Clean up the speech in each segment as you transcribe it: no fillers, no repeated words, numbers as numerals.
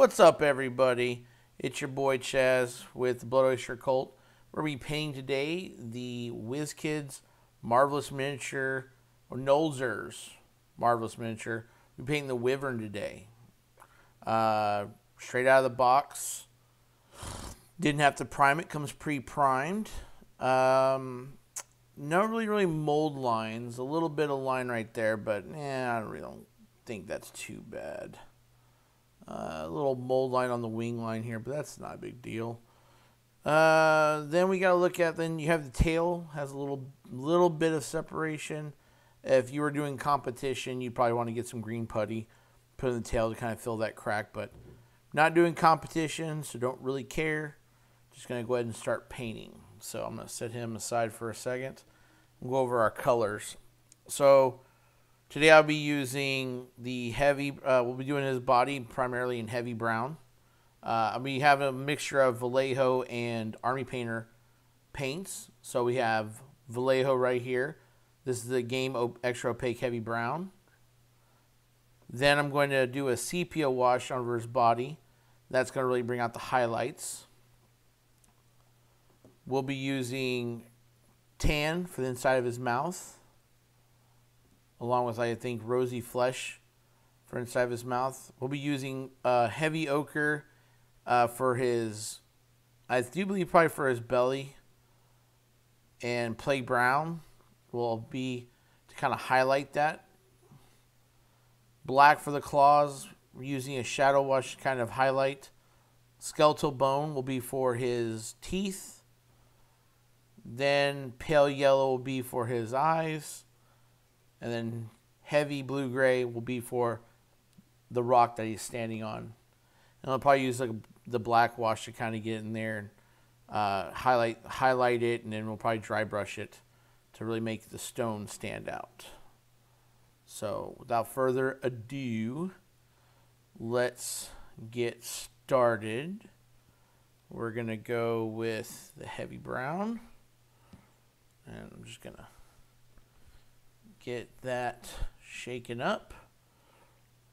What's up, everybody? It's your boy Chaz with the Blood Oyster Cult. We're going to be painting today the Wizkids Marvelous Miniature, or Nolzur's Marvelous Miniature. We're painting the Wyvern today. Straight out of the box. Didn't have to prime it, comes pre-primed. No really mold lines. A little bit of line right there, but I really don't think that's too bad. A little mold line on the wing line here, but that's not a big deal. Then we got to look at, then you have the tail, has a little bit of separation. If you were doing competition, you'd probably want to get some green putty, put in the tail to kind of fill that crack, but not doing competition, so don't really care. Just going to go ahead and start painting. So I'm going to set him aside for a second and go over our colors. So today I'll be using the heavy, we'll be doing his body primarily in heavy brown. I'll be having a mixture of Vallejo and Army Painter paints. So we have Vallejo right here. This is the Game Extra Opaque Heavy Brown. Then I'm going to do a sepia wash over his body. That's going to really bring out the highlights. We'll be using tan for the inside of his mouth, along with, I think, rosy flesh for inside of his mouth. We'll be using heavy ochre for his, I do believe probably for his belly, and plague brown will be to kind of highlight that. Black for the claws, we're using a shadow wash to kind of highlight. Skeletal bone will be for his teeth. Then pale yellow will be for his eyes. And then heavy blue-gray will be for the rock that he's standing on. And I'll probably use the black wash to kind of get in there and highlight it, and then we'll probably dry brush it to really make the stone stand out. So without further ado, let's get started. We're going to go with the heavy brown. And I'm just going to get that shaken up.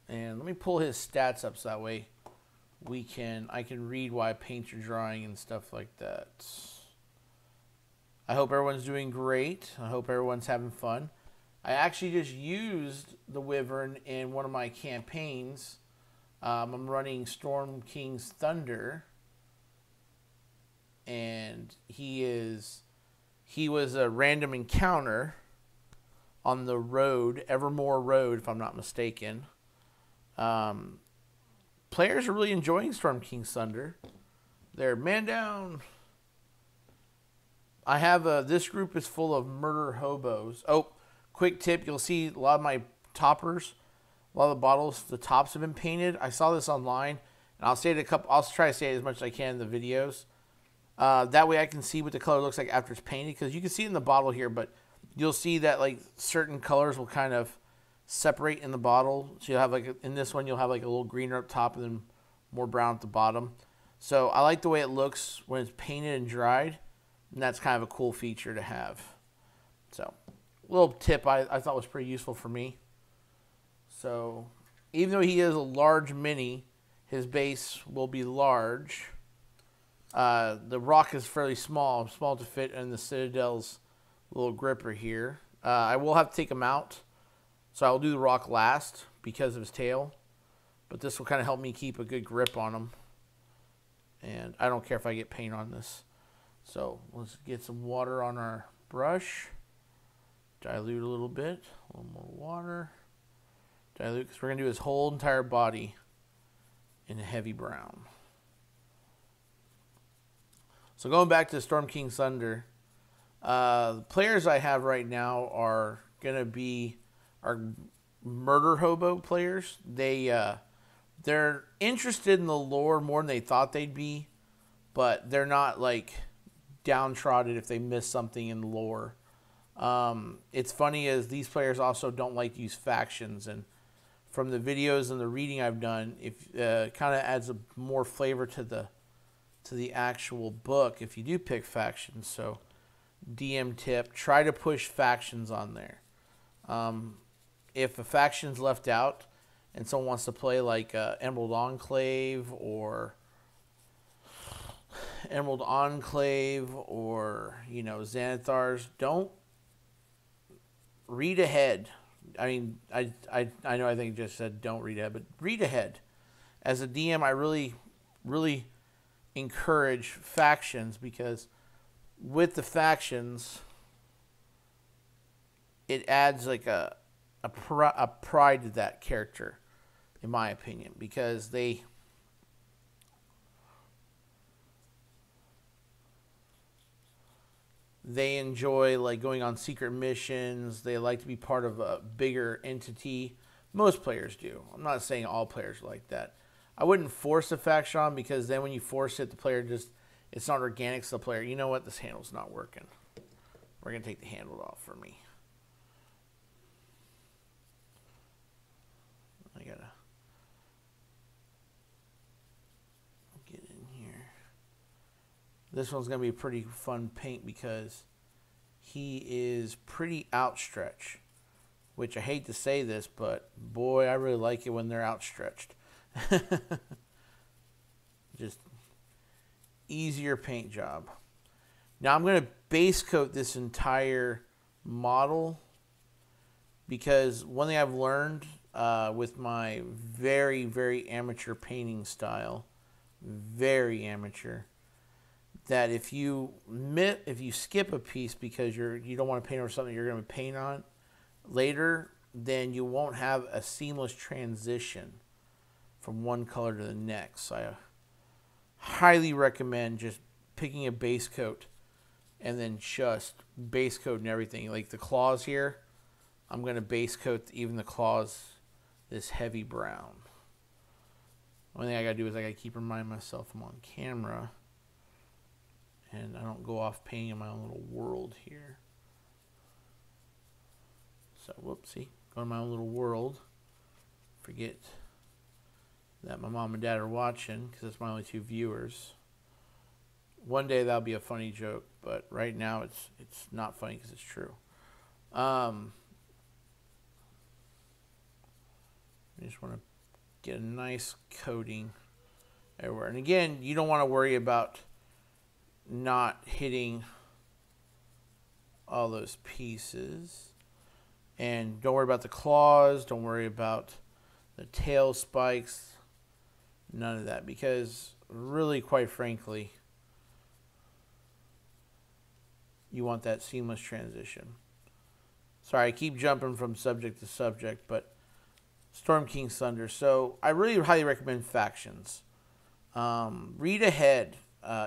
And let me pull his stats up so that way I can read why paints are drying and stuff like that. I hope everyone's doing great. I hope everyone's having fun. I actually just used the Wyvern in one of my campaigns. I'm running Storm King's Thunder, and he was a random encounter on the road, Evermore Road, if I'm not mistaken. Players are really enjoying Storm King's Thunder. They're man down. I have this group is full of murder hobos. Oh, quick tip, you'll see a lot of my toppers, a lot of the bottles, the tops have been painted. I saw this online, and I'll try to say it as much as I can in the videos. That way I can see what the color looks like after it's painted, because you can see it in the bottle here, but you'll see that like certain colors will kind of separate in the bottle. So you'll have like, in this one, you'll have like a little greener up top and then more brown at the bottom. So I like the way it looks when it's painted and dried, and that's kind of a cool feature to have. So a little tip I thought was pretty useful for me. So even though he is a large mini, his base will be large. The rock is fairly small to fit in the Citadel's little gripper here. I will have to take him out, so I'll do the rock last because of his tail, but this will kind of help me keep a good grip on him, and I don't care if I get paint on this. So let's get some water on our brush, dilute a little bit, a little more water, dilute, because we're going to do his whole entire body in a heavy brown. So going back to Storm King's Thunder, the players I have right now are going to be our murder hobo players. They're interested in the lore more than they thought they'd be, but they're not like downtrodden if they miss something in the lore. It's funny as these players also don't like to use factions, and from the videos and the reading I've done, if kind of adds more flavor to the actual book if you do pick factions. So DM tip, try to push factions on there. If a faction's left out, and someone wants to play like Emerald Enclave or Xanathars, don't read ahead. I mean, I know I think I just said don't read ahead, but read ahead. As a DM, I really encourage factions, because with the factions, it adds like a pride to that character, in my opinion, because they enjoy like going on secret missions. They like to be part of a bigger entity. Most players do. I'm not saying all players are like that. I wouldn't force a faction on, because then when you force it, the player it's not organic. So the player, you know what, this handle's not working. We're going to take the handle off for me. I got to get in here. This one's going to be a pretty fun paint, because he is pretty outstretched, which I hate to say this, but boy, I really like it when they're outstretched. Just easier paint job. Now I'm going to base coat this entire model, because one thing I've learned with my very, very amateur painting style, very amateur, that if you skip a piece because you don't want to paint over something you're going to paint on later, then you won't have a seamless transition from one color to the next. So I highly recommend just picking a base coat and then just base coating everything. Like the claws here, I'm going to base coat even the claws this heavy brown. One thing I got to do is I got to keep reminding myself I'm on camera and I don't go off painting in my own little world here. So, whoopsie, go to my own little world. Forget that my mom and dad are watching, because it's my only 2 viewers. One day that'll be a funny joke, but right now it's not funny because it's true. I just want to get a nice coating everywhere. And again, you don't want to worry about not hitting all those pieces. And don't worry about the claws. Don't worry about the tail spikes. None of that. Because really, quite frankly, you want that seamless transition. Sorry, I keep jumping from subject to subject, but Storm King's Thunder. So I really highly recommend factions. Read ahead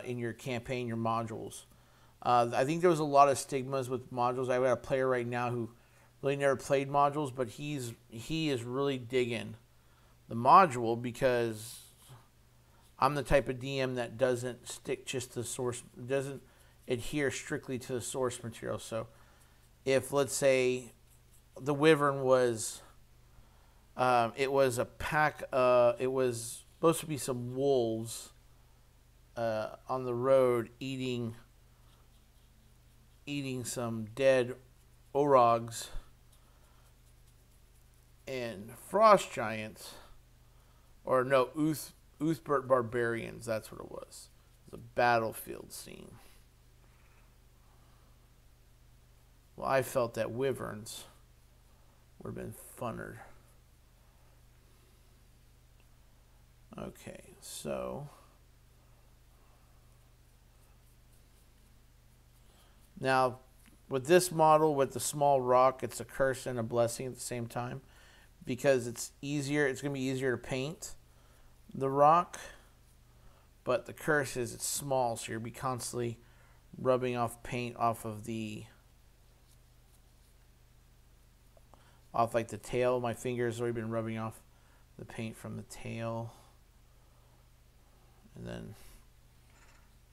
in your campaign, your modules. I think there was a lot of stigmas with modules. I've got a player right now who really never played modules, but he is really digging the module, because I'm the type of DM that doesn't stick just to the source, doesn't adhere strictly to the source material. So if, let's say, the Wyvern was, it was a pack, it was supposed to be some wolves on the road eating some dead orogs and frost giants, or no, Uthbert barbarians. That's what it was. It was a battlefield scene. Well, I felt that wyverns would have been funner. Okay, so now with this model, with the small rock, it's a curse and a blessing at the same time, because it's easier. It's going to be easier to paint the rock, but the curse is it's small, so you'll be constantly rubbing off paint off of like the tail. My fingers already been rubbing off the paint from the tail, and then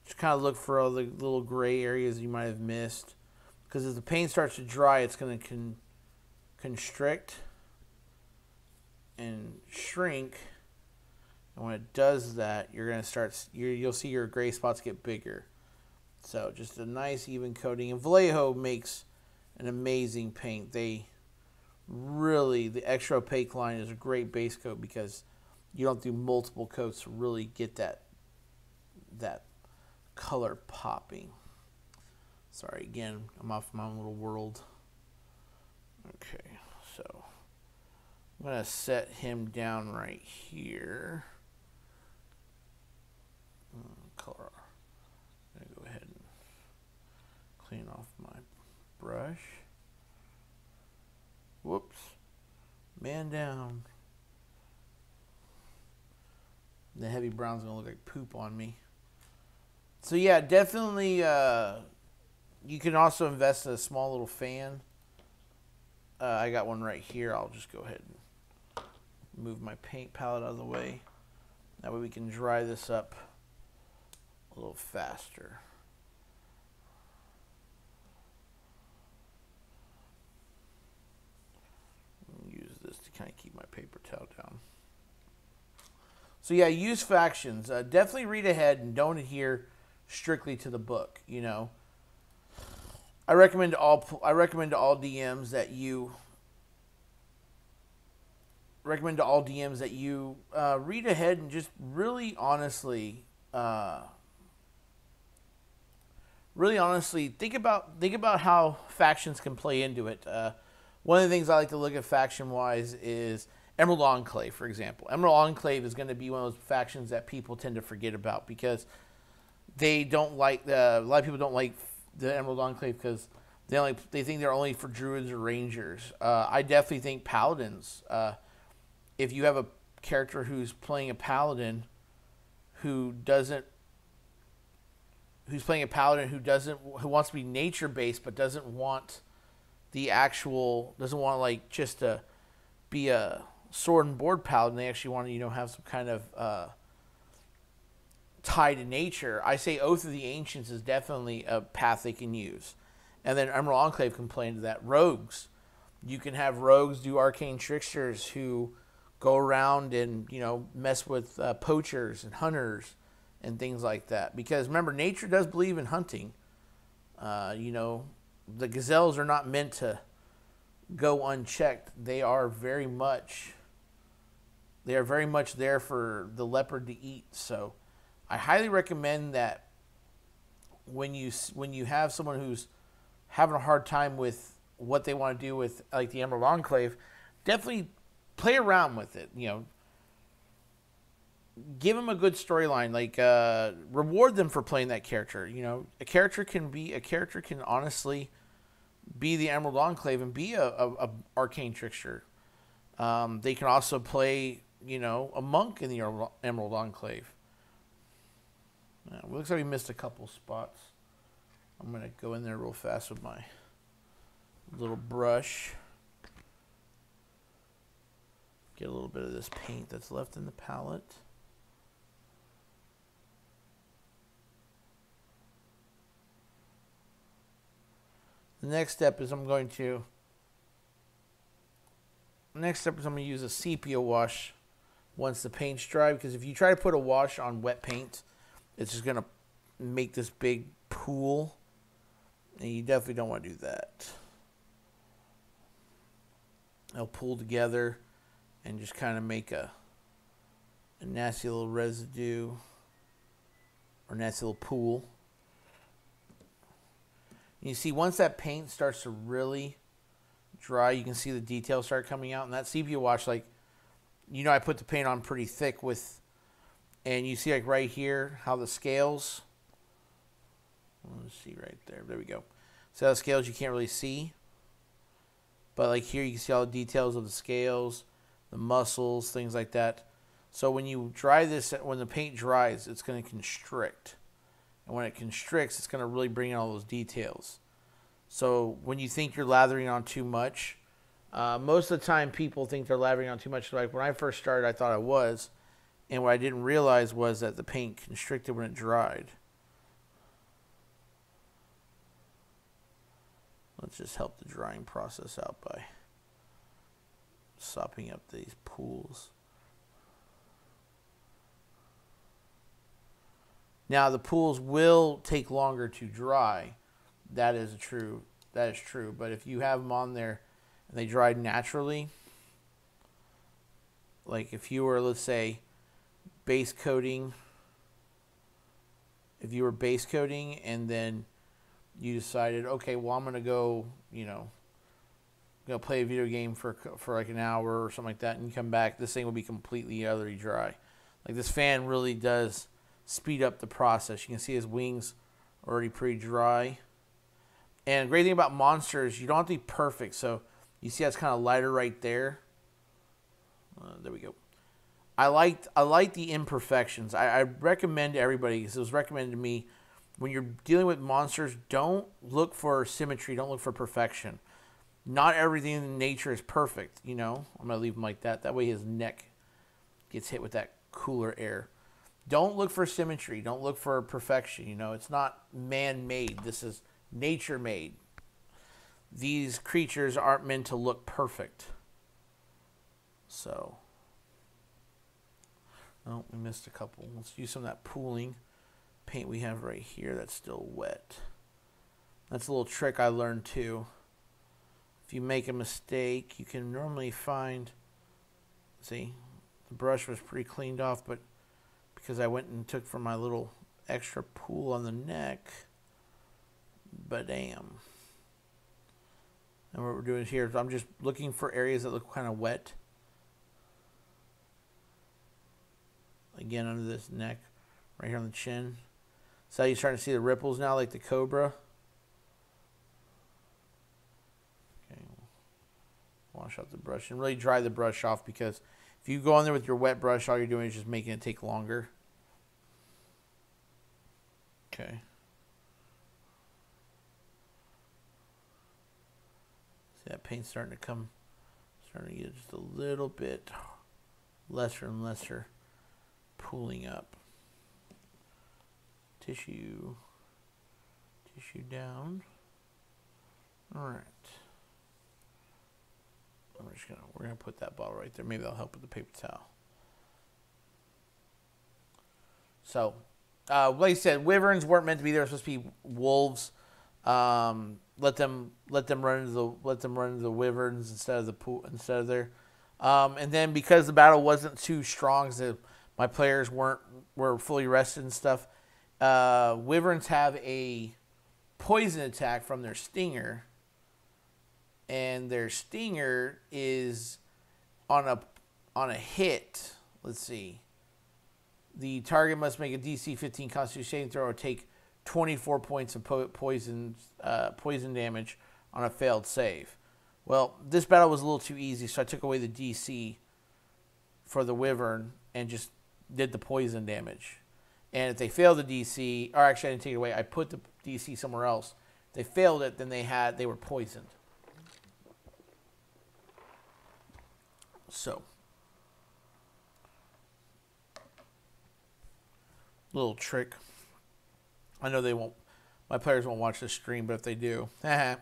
just kind of look for all the little gray areas you might have missed, because as the paint starts to dry, it's going to constrict and shrink, and when it does that, you're going to start, you'll see your gray spots get bigger. So just a nice even coating. And Vallejo makes an amazing paint. They really, the extra opaque line is a great base coat because you don't do multiple coats to really get that color popping. Sorry, again, I'm off my own little world. Okay, so I'm going to set him down right here. Color. I'm going to go ahead and clean off my brush. Whoops. Man down. The heavy brown's going to look like poop on me. So yeah, definitely you can also invest in a small little fan. I got one right here. I'll just go ahead and move my paint palette out of the way. That way we can dry this up a little faster. Use this to kind of keep my paper towel down. So yeah, use factions. Definitely read ahead and don't adhere strictly to the book. You know, I recommend to all DMs that you read ahead and just really honestly think about how factions can play into it. One of the things I like to look at faction wise is Emerald Enclave, for example. Emerald Enclave is going to be one of those factions that people tend to forget about because they don't like a lot of people don't like the Emerald Enclave because they think they're only for druids or rangers. I definitely think paladins. If you have a character who's playing a paladin who wants to be nature based but doesn't want like just to be a sword and board paladin, they actually want to have some kind of tie to nature. I say Oath of the Ancients is definitely a path they can use. And then Emerald Enclave can play into that. Rogues. You can have rogues do arcane tricksters who go around and, mess with poachers and hunters and things like that. Because remember, nature does believe in hunting. The gazelles are not meant to go unchecked. They are very much there for the leopard to eat. So I highly recommend that when you have someone who's having a hard time with what they want to do with like the Emerald Enclave, definitely play around with it. Give them a good storyline. Like reward them for playing that character. A character can honestly be the Emerald Enclave and be a arcane trickster. They can also play a monk in the Emerald Enclave. Looks like we missed a couple spots. I'm going to go in there real fast with my little brush. Get a little bit of this paint that's left in the palette. The next step is I'm going to use a sepia wash once the paint's dry, because if you try to put a wash on wet paint, it's just going to make this big pool, and you definitely don't want to do that. It'll pool together and just kind of make a nasty little residue or nasty little pool. You see, once that paint starts to really dry, you can see the details start coming out. And that sepia wash, I put the paint on pretty thick and you see like right here how the scales, let's see right there. There we go. So the scales you can't really see. But like here you can see all the details of the scales, the muscles, things like that. So when you dry this, when the paint dries, it's going to constrict. And when it constricts, it's going to really bring in all those details. So when you think you're lathering on too much, most of the time people think they're lathering on too much. Like when I first started, I thought I was. And what I didn't realize was that the paint constricted when it dried. Let's just help the drying process out by sopping up these pools. Now the pools will take longer to dry. That is true. But if you have them on there and they dry naturally. Like if you were, let's say, base coating, and then you decided, okay, well, I'm going to go, play a video game for like an hour or something like that, and you come back, this thing will be completely utterly dry. Like this fan really does speed up the process. You can see his wings are already pretty dry. And the great thing about Monster is you don't have to be perfect. So you see that's kind of lighter right there. There we go. I like the imperfections. I recommend to everybody, because it was recommended to me, when you're dealing with monsters, don't look for symmetry. Don't look for perfection. Not everything in nature is perfect, I'm going to leave him like that. That way his neck gets hit with that cooler air. Don't look for symmetry. Don't look for perfection. It's not man-made. This is nature-made. These creatures aren't meant to look perfect. So, oh, we missed a couple. Let's use some of that pooling paint we have right here that's still wet. That's a little trick I learned too. If you make a mistake, you can normally find, see, the brush was pretty cleaned off, but because I went and took from my little extra pool on the neck, but damn. And what we're doing here is I'm just looking for areas that look kind of wet. Again, under this neck, right here on the chin. So you're starting to see the ripples now, like the cobra. Okay, wash out the brush and really dry the brush off, because if you go on there with your wet brush, all you're doing is just making it take longer. Okay. See that paint starting to get just a little bit lesser and lesser pooling up. Tissue down. All right. We're gonna put that bottle right there. Maybe that'll help with the paper towel. So, like I said, wyverns weren't meant to be there. They're supposed to be wolves. Let them run into the wyverns instead of there. And then because the battle wasn't too strong, so my players were fully rested and stuff. Wyverns have a poison attack from their stinger, and their stinger is on a hit. Let's see. The target must make a DC 15 Constitution saving throw or take 24 points of poison damage on a failed save. Well, this battle was a little too easy, so I took away the DC for the wyvern and just did the poison damage. And if they failed the DC, or actually I didn't take it away, I put the DC somewhere else. If they failed it, then they were poisoned. So, little trick. I know they won't. My players won't watch this stream, but if they do, I've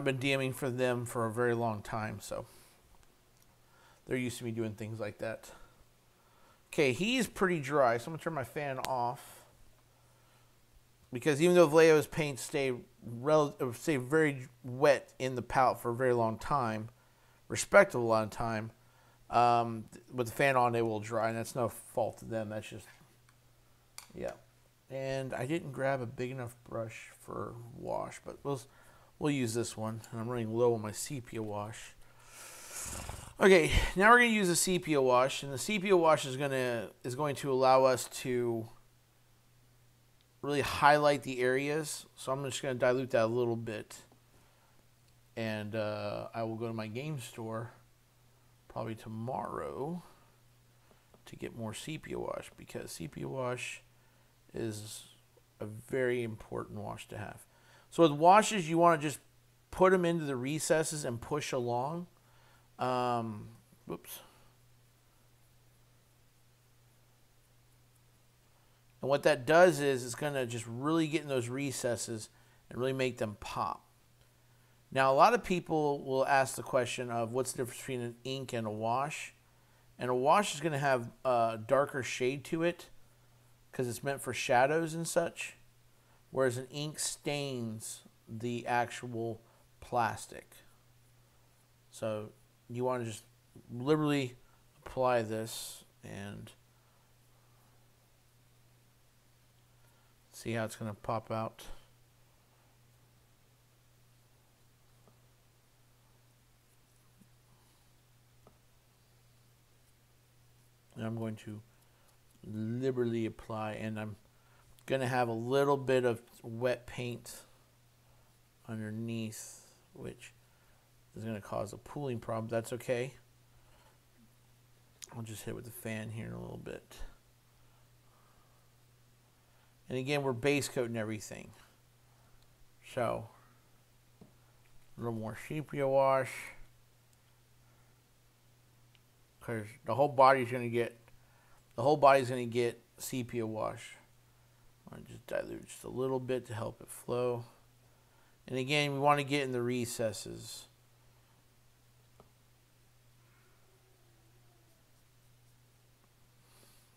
been DMing for them for a very long time, so they're used to me doing things like that. Okay, he's pretty dry, so I'm gonna turn my fan off, because even though Vallejo's paint stay very wet in the palette for a very long time, respectable amount of time, with the fan on, they will dry, and that's no fault of them. That's just, yeah. And I didn't grab a big enough brush for wash, but we'll use this one. And I'm running low on my sepia wash. Okay, now we're going to use a sepia wash, and the sepia wash is going to allow us to really highlight the areas. So I'm just going to dilute that a little bit, and I will go to my game store probably tomorrow to get more sepia wash, because sepia wash is a very important wash to have. So with washes, you want to just put them into the recesses and push along. Whoops. And what that does is it's going to just really get in those recesses and really make them pop. Now, a lot of people will ask the question of what's the difference between an ink and a wash. And a wash is going to have a darker shade to it because it's meant for shadows and such, whereas an ink stains the actual plastic. So you want to just liberally apply this and see how it's going to pop out. And I'm going to liberally apply, and I'm going to have a little bit of wet paint underneath, which is going to cause a pooling problem. That's okay. I'll just hit it with the fan here in a little bit. And again, we're base coating everything. So, a little more sepia wash. Because the whole body's going to get sepia wash. I just dilute just a little bit to help it flow. And again, we want to get in the recesses.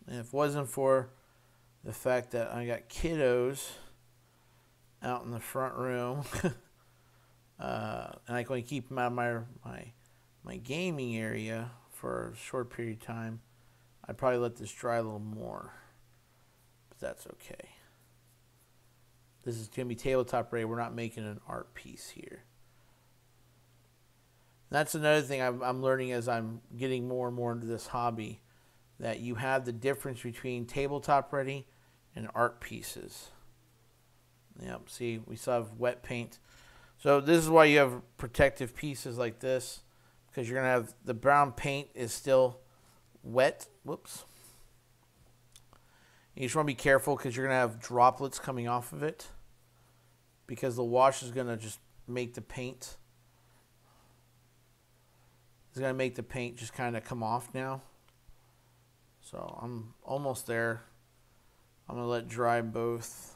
And if it wasn't for the fact that I got kiddos out in the front room, and I can only keep them out of my gaming area for a short period of time, I'd probably let this dry a little more. But that's okay. This is going to be tabletop ready. We're not making an art piece here. That's another thing I'm learning as I'm getting more and more into this hobby, that you have the difference between tabletop ready and art pieces. Yep, see, we still have wet paint. So this is why you have protective pieces like this, because you're going to have the brown paint is still wet. Whoops. You just want to be careful because you're going to have droplets coming off of it, because the wash is going to just make the paint. It's going to make the paint just kind of come off now. So I'm almost there. I'm going to let it dry both.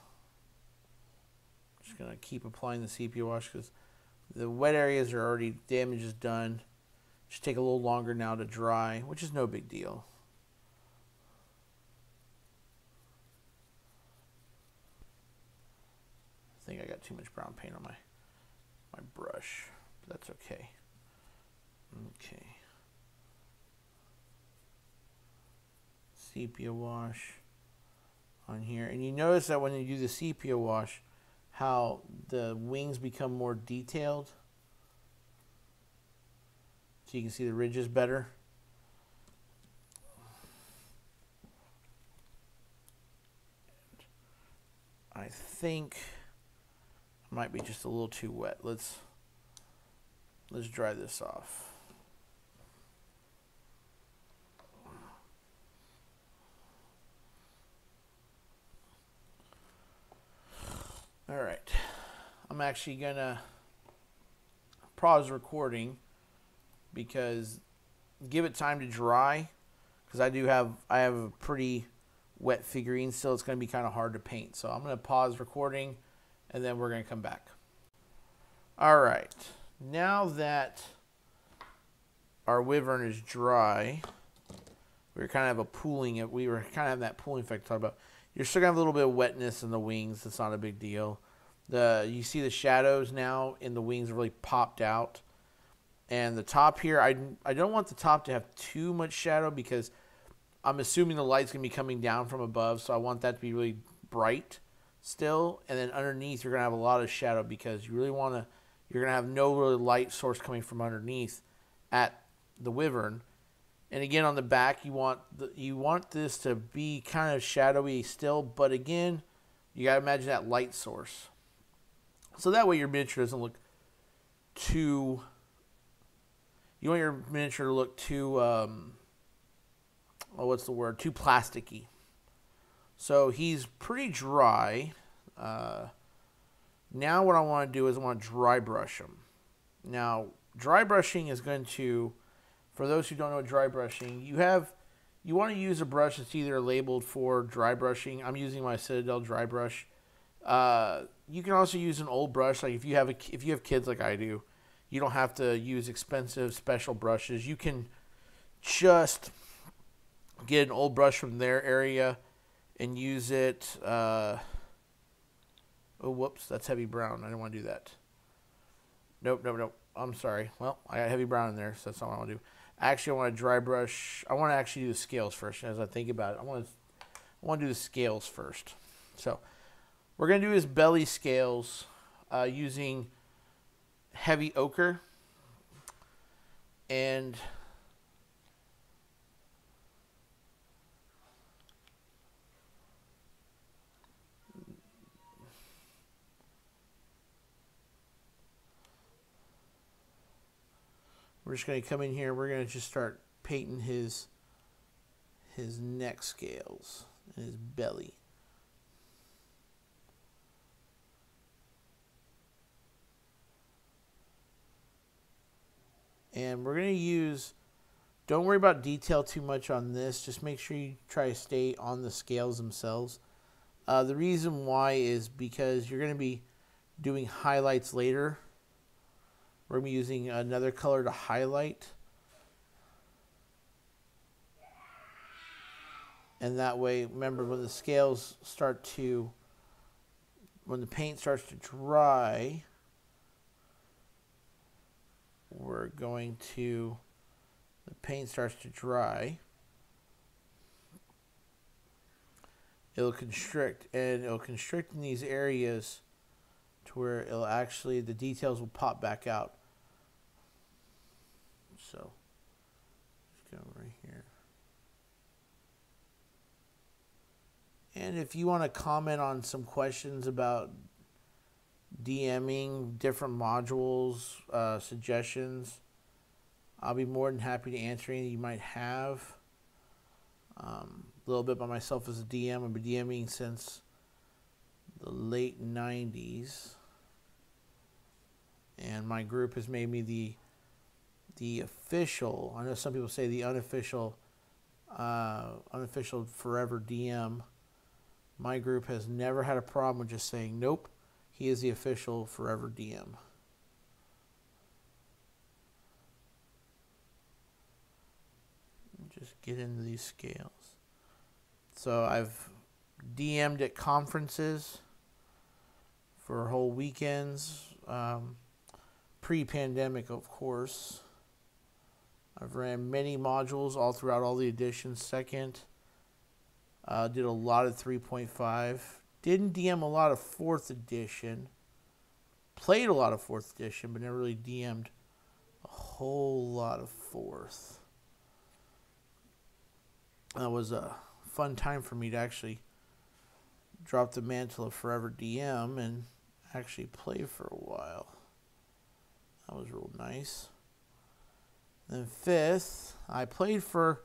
Just going to keep applying the sepia wash because the wet areas are already, damage is done. Just take a little longer now to dry, which is no big deal. I think I got too much brown paint on my brush, but that's okay. Okay. Sepia wash on here. And you notice that when you do the sepia wash, how the wings become more detailed. So you can see the ridges better. I think it might be just a little too wet. Let's dry this off. All right, I'm actually gonna pause recording because give it time to dry, because I have a pretty wet figurine still. It's gonna be kind of hard to paint, so I'm gonna pause recording and then we're gonna come back. All right, now that our wyvern is dry, we were kind of having that pooling effect to talk about. You're still gonna have a little bit of wetness in the wings. It's not a big deal. You see the shadows now in the wings really popped out. And the top here, I don't want the top to have too much shadow because I'm assuming the light's gonna be coming down from above, so I want that to be really bright still. And then underneath, you're gonna have a lot of shadow because you're gonna have no really light source coming from underneath at the wyvern. And again, on the back, you want this to be kind of shadowy still, but again, you gotta imagine that light source. So that way your miniature doesn't look too, you want your miniature to look too, too plasticky. So he's pretty dry. Now what I want to do is I want to dry brush him. Now, dry brushing is going to, for those who don't know dry brushing, you want to use a brush that's either labeled for dry brushing. I'm using my Citadel dry brush. You can also use an old brush. Like if you have kids like I do, you don't have to use expensive special brushes. You can just get an old brush from their area and use it. Oh, whoops, that's heavy brown. I don't want to do that. Nope, nope, nope. I'm sorry. Well, I got heavy brown in there, so that's not what I want to do. Actually, I want to dry brush. I want to actually do the scales first. As I think about it, I want to do the scales first. So we're going to do his belly scales using heavy ochre. And we're just going to come in here. We're going to just start painting his neck scales and his belly. And we're going to use, don't worry about detail too much on this. Just make sure you try to stay on the scales themselves. The reason why is because you're going to be doing highlights later. We're going to be using another color to highlight. And that way, remember, when the scales start to, when the paint starts to dry, we're going to, the paint starts to dry, it'll constrict, and it'll constrict in these areas to where it'll actually, the details will pop back out. So, let's go right here. And if you want to comment on some questions about DMing different modules, suggestions, I'll be more than happy to answer any you might have. A little bit by myself as a DM. I've been DMing since the late 90s. And my group has made me the official, I know some people say the unofficial forever DM. My group has never had a problem with just saying, nope, he is the official forever DM. Just get into these scales. So I've DM'd at conferences for whole weekends, pre-pandemic, of course. I've ran many modules all throughout all the editions. Second, did a lot of 3.5. Didn't DM a lot of 4th edition. Played a lot of 4th edition, but never really DM'd a whole lot of 4th. That was a fun time for me to actually drop the mantle of forever DM and actually play for a while. That was real nice. Then 5th, I played for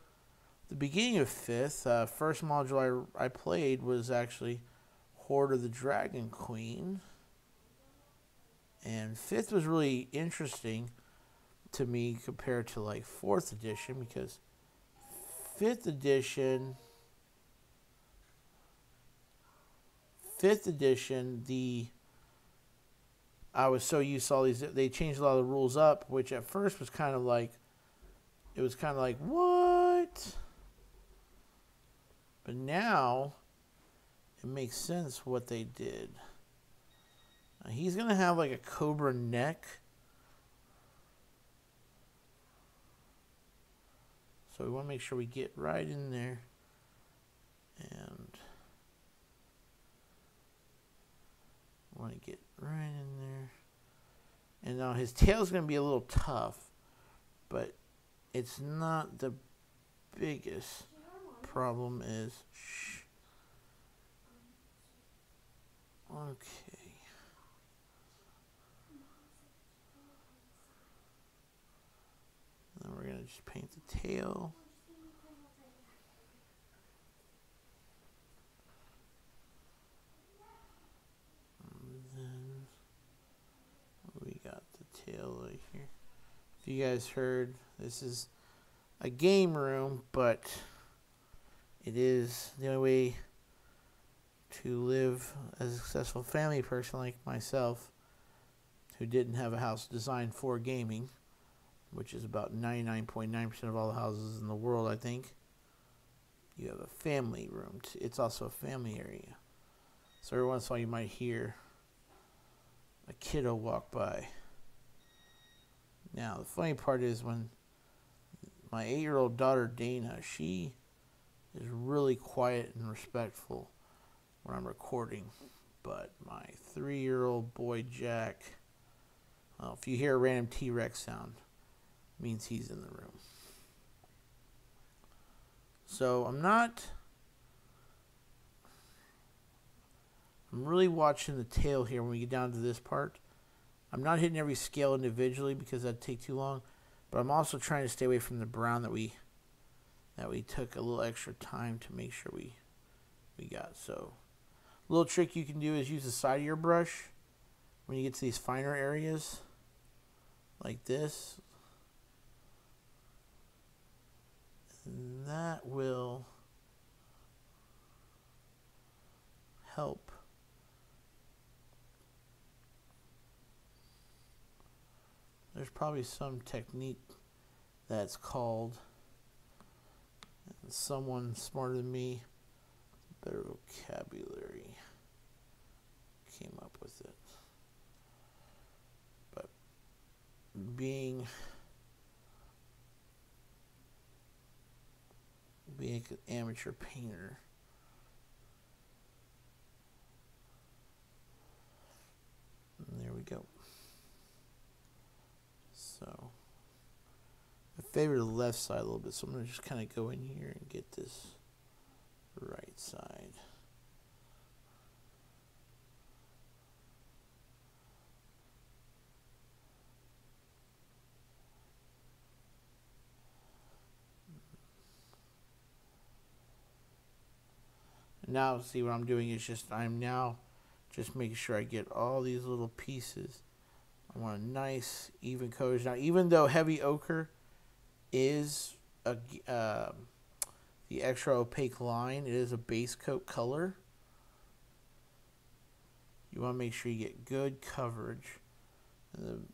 the beginning of 5th. First module I played was actually Horde of the Dragon Queen. And 5th was really interesting to me compared to like 4th edition, because 5th edition, I was so used to all these, they changed a lot of the rules up, which at first was kind of like, it was kind of like, what? But now, it makes sense what they did. Now, he's going to have like a cobra neck. So we want to make sure we get right in there. And we want to get right in there. And now his tail's going to be a little tough, but it's not the biggest problem. Is shh. Okay. Then we're going to just paint the tail. And then we got the tail right here. If you guys heard, this is a game room, but it is the only way to live as a successful family person like myself, who didn't have a house designed for gaming, which is about 99.9% of all the houses in the world, I think. You have a family room. It's also a family area. So every once in a while you might hear a kiddo walk by. Now, the funny part is when my 8-year-old daughter, Dana, she is really quiet and respectful when I'm recording. But my 3-year-old boy, Jack, if you hear a random T-Rex sound, it means he's in the room. So I'm really watching the tail here when we get down to this part. I'm not hitting every scale individually because that'd take too long, but I'm also trying to stay away from the brown that we took a little extra time to make sure we got. So a little trick you can do is use the side of your brush when you get to these finer areas like this. And that will help there's probably some technique that's called, and someone smarter than me, better vocabulary, came up with it. But being an amateur painter, and there we go. So I favor the left side a little bit, so I'm going to just kind of go in here and get this right side. Now, see what I'm doing is I'm now just making sure I get all these little pieces. I want a nice even coverage. Now, even though heavy ochre is the extra opaque line, it is a base coat color. You want to make sure you get good coverage. And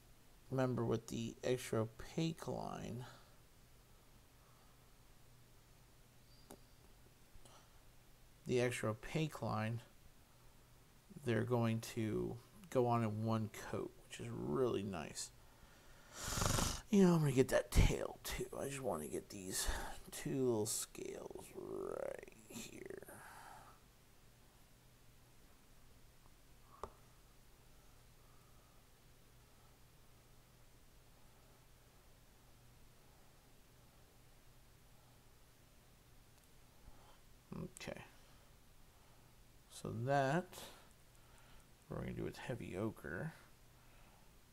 remember, with the extra opaque line, they're going to go on in one coat, which is really nice. You know, I'm going to get that tail too. I just want to get these two little scales right here. Okay. So that we're going to do with heavy ochre.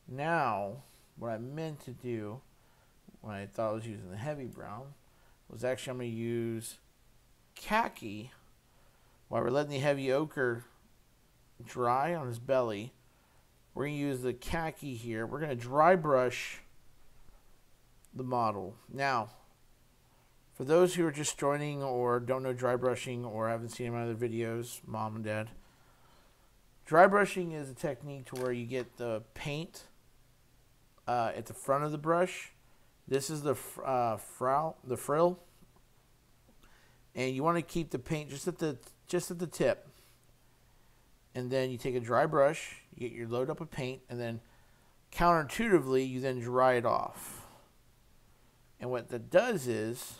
Now, what I meant to do when I thought I was using the heavy brown was actually I'm going to use khaki while we're letting the heavy ochre dry on his belly. We're going to use the khaki here. We're going to dry brush the model. Now, for those who are just joining or don't know dry brushing or haven't seen my other videos, mom and dad, dry brushing is a technique to where you get the paint at the front of the brush. This is the frill, and you want to keep the paint just at the tip. And then you take a dry brush, you get your load up of paint, and then counterintuitively you then dry it off. And what that does is,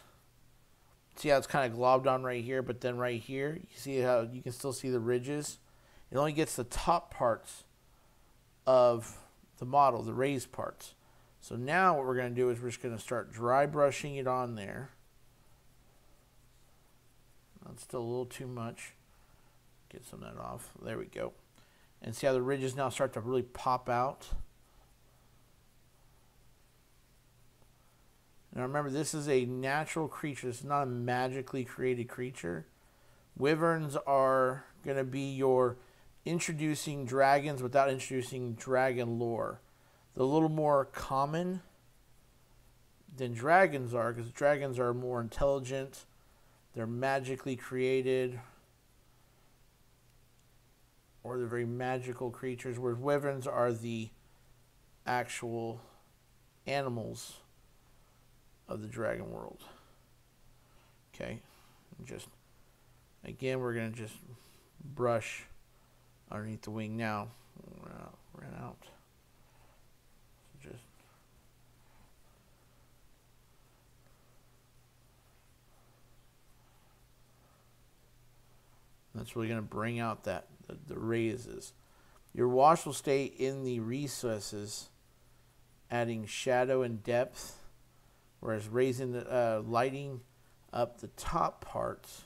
see how it's kind of globbed on right here, but then right here, you see how you can still see the ridges? It only gets the top parts of the model, the raised parts. So now what we're going to do is we're just going to start dry brushing it on there. That's still a little too much. Get some of that off. There we go. And see how the ridges now start to really pop out? Now remember, this is a natural creature. This is not a magically created creature. Wyverns are going to be your introducing dragons without introducing dragon lore. They're a little more common than dragons are, because dragons are more intelligent. They're magically created, or they're very magical creatures, whereas wyverns are the actual animals of the dragon world. Okay, just again, we're going to just brush underneath the wing now. Ran out. So just That's really going to bring out the raises. Your wash will stay in the recesses, adding shadow and depth, whereas raising the lighting up the top parts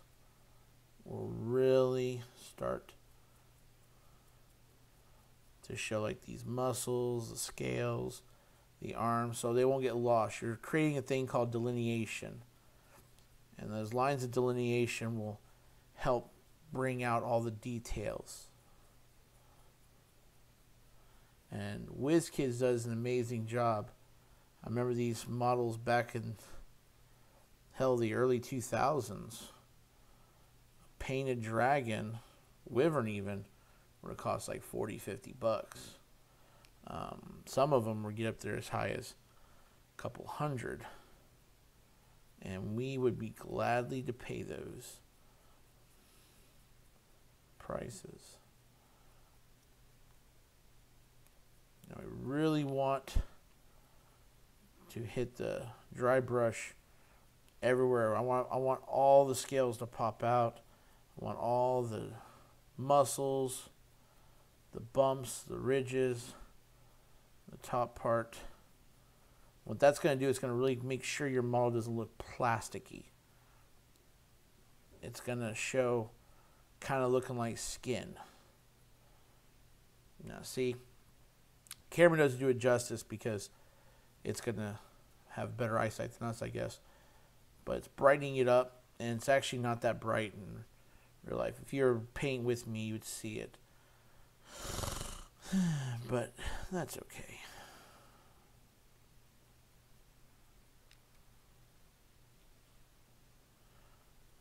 will really start to show like these muscles, the scales, the arms, so they won't get lost. You're creating a thing called delineation, and those lines of delineation will help bring out all the details. And Wizkids does an amazing job. I remember these models back in the early 2000s. Painted dragon, wyvern even, would have cost like 40, 50 bucks. Some of them would get up there as high as a couple hundred. And we would be gladly to pay those prices. Now I really want to hit the dry brush everywhere. I want all the scales to pop out. I want all the muscles, the bumps, the ridges, the top part. What that's going to do is going to really make sure your model doesn't look plasticky. It's going to show kind of looking like skin. Now see, camera doesn't do it justice because it's going to have better eyesight than us, I guess. But it's brightening it up, and it's actually not that bright in real life. If you're painting with me, you would see it. But that's okay.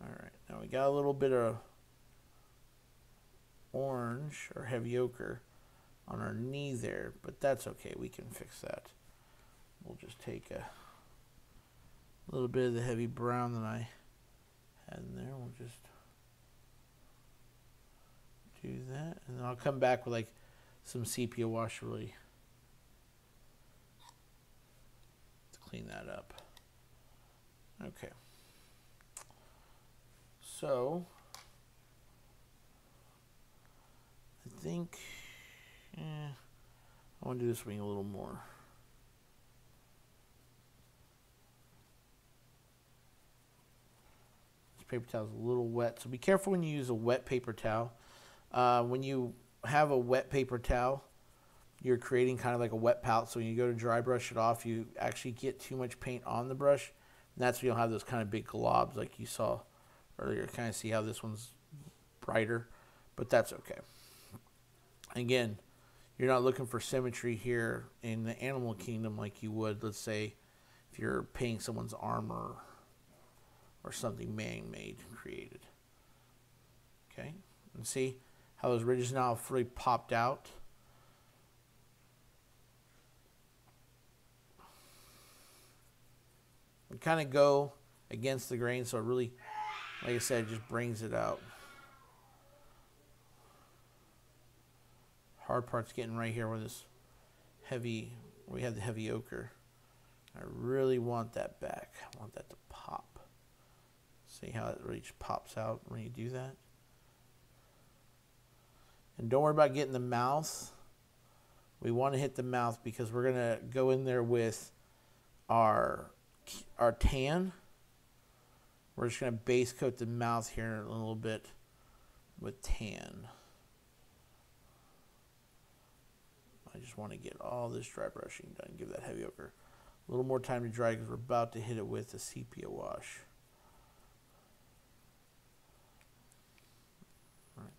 Alright, now we got a little bit of orange or heavy ochre on our knee there, but that's okay. We can fix that. We'll just take a little bit of the heavy brown that I had in there. We'll just do that, and then I'll come back with like some sepia wash really to clean that up. Okay. So I think I want to do this wing a little more. This paper towel is a little wet, so be careful when you use a wet paper towel. When you have a wet paper towel, you're creating kind of like a wet palette, so when you go to dry brush it off, you actually get too much paint on the brush, and that's when you'll have those kind of big globs like you saw earlier. Kind of see how this one's brighter, but that's okay. Again, you're not looking for symmetry here in the animal kingdom like you would, let's say, if you're painting someone's armor or something man-made created. Okay, and see how those ridges now have really popped out. And kind of go against the grain, so it really, like I said, just brings it out. Hard part's getting right here where this heavy, where we have the heavy ochre. I really want that back. I want that to pop. See how it really just pops out when you do that? And don't worry about getting the mouth. We want to hit the mouth because we're going to go in there with our tan. We're just going to base coat the mouth here a little bit with tan. I just want to get all this dry brushing done. Give that heavy ochre a little more time to dry because we're about to hit it with the sepia wash. All right.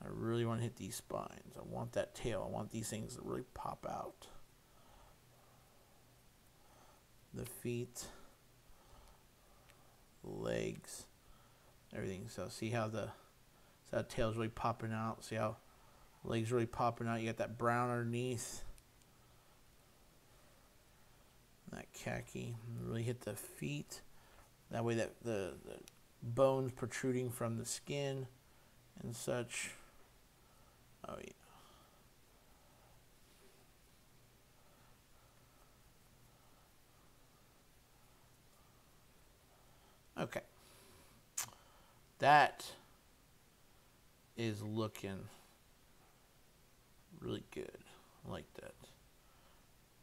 I really want to hit these spines. I want that tail. I want these things to really pop out. The feet, the legs, everything. So see how the tail's really popping out. See how legs really popping out. You got that brown underneath. That khaki. Really hit the feet. That way that the bones protruding from the skin and such. Oh yeah. Okay. That is looking really good. I like that.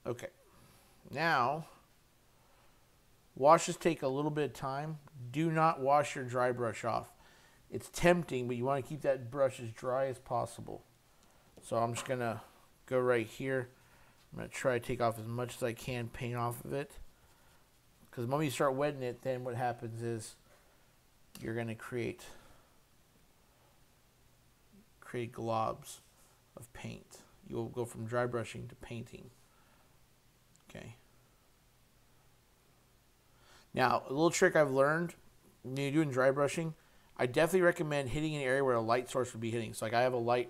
Okay. Now, washes take a little bit of time. Do not wash your dry brush off. It's tempting, but you want to keep that brush as dry as possible. So I'm just going to go right here. I'm going to try to take off as much as I can paint off of it. Because the moment you start wetting it, then what happens is you're going to create globs of paint. You will go from dry brushing to painting. Okay. Now, a little trick I've learned when you're doing dry brushing, I definitely recommend hitting an area where a light source would be hitting. So like I have a light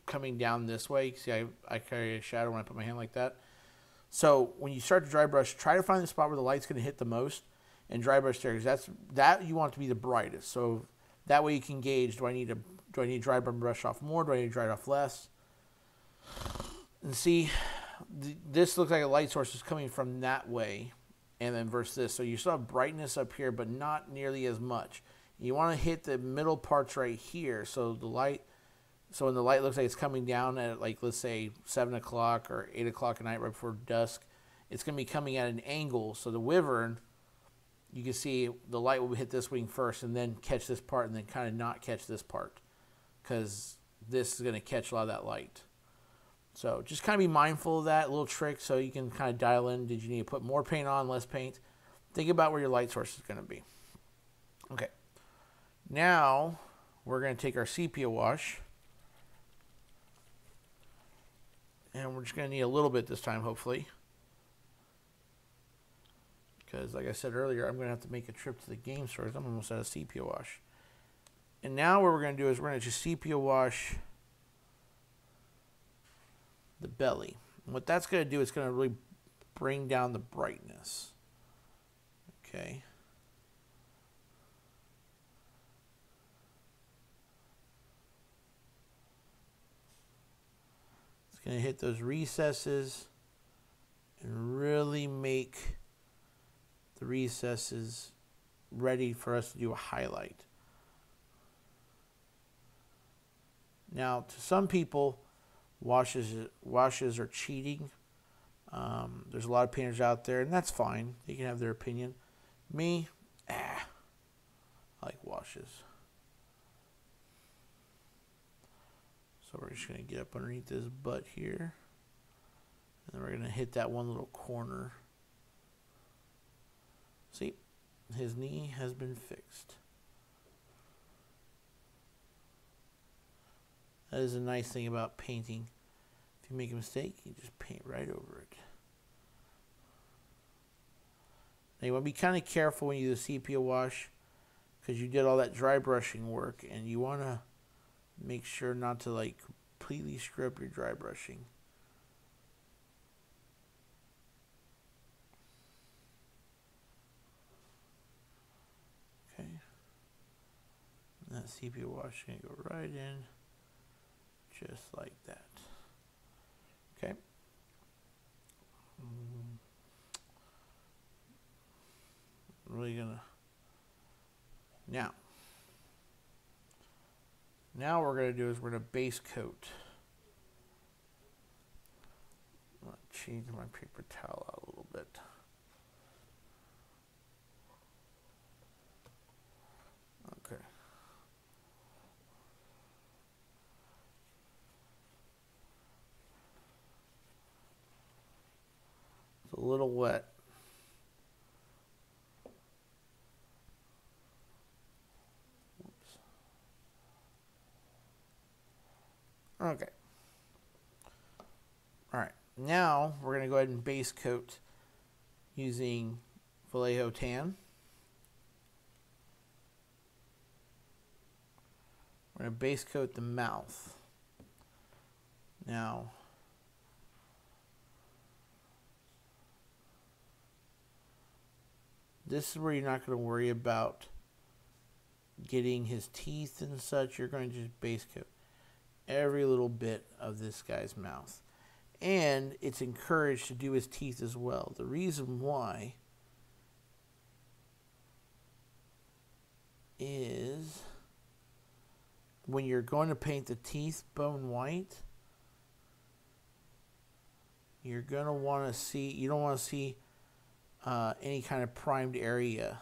coming down this way. You can see I carry a shadow when I put my hand like that. So when you start to dry brush, try to find the spot where the light's going to hit the most and dry brush there, because that you want to be the brightest. So that way you can gauge, do I need to dry brush off more? Do I need to dry it off less? And see, this looks like a light source is coming from that way, and then versus this. So you still have brightness up here, but not nearly as much. You want to hit the middle parts right here, so when the light looks like it's coming down at, like, let's say 7 o'clock or 8 o'clock at night right before dusk, it's going to be coming at an angle. So the wyvern, you can see the light will hit this wing first and then catch this part and then kind of not catch this part, because this is going to catch a lot of that light. So just kind of be mindful of that little trick so you can kind of dial in. Did you need to put more paint on, less paint? Think about where your light source is going to be. Okay. Now we're going to take our sepia wash. And we're just going to need a little bit this time, hopefully. Because, like I said earlier, I'm going to have to make a trip to the game stores. I'm almost out of sepia wash. And now what we're going to do is we're going to just sepia wash the belly. And what that's going to do is going to really bring down the brightness. Okay. It's going to hit those recesses and really make the recesses ready for us to do a highlight. Now, to some people, washes are cheating. There's a lot of painters out there, and that's fine. They can have their opinion. Me, I like washes. So we're just going to get up underneath this butt here. And then we're going to hit that one little corner. See, his knee has been fixed. That is a nice thing about painting. If you make a mistake, you just paint right over it. Now you want to be kind of careful when you do the sepia wash, because you did all that dry brushing work, and you want to make sure not to like completely screw up your dry brushing. Okay. And that sepia wash is going to go right in, just like that. Okay. Really gonna now what we're gonna do is we're gonna base coat. I'm gonna change my paper towel out a little bit. Okay. It's a little wet. Okay. All right. Now we're going to go ahead and base coat using Vallejo tan. We're going to base coat the mouth. Now, this is where you're not going to worry about getting his teeth and such. You're going to just base coat every little bit of this guy's mouth. And it's encouraged to do his teeth as well. The reason why is, when you're going to paint the teeth bone white, you're going to want to see, you don't want to see any kind of primed area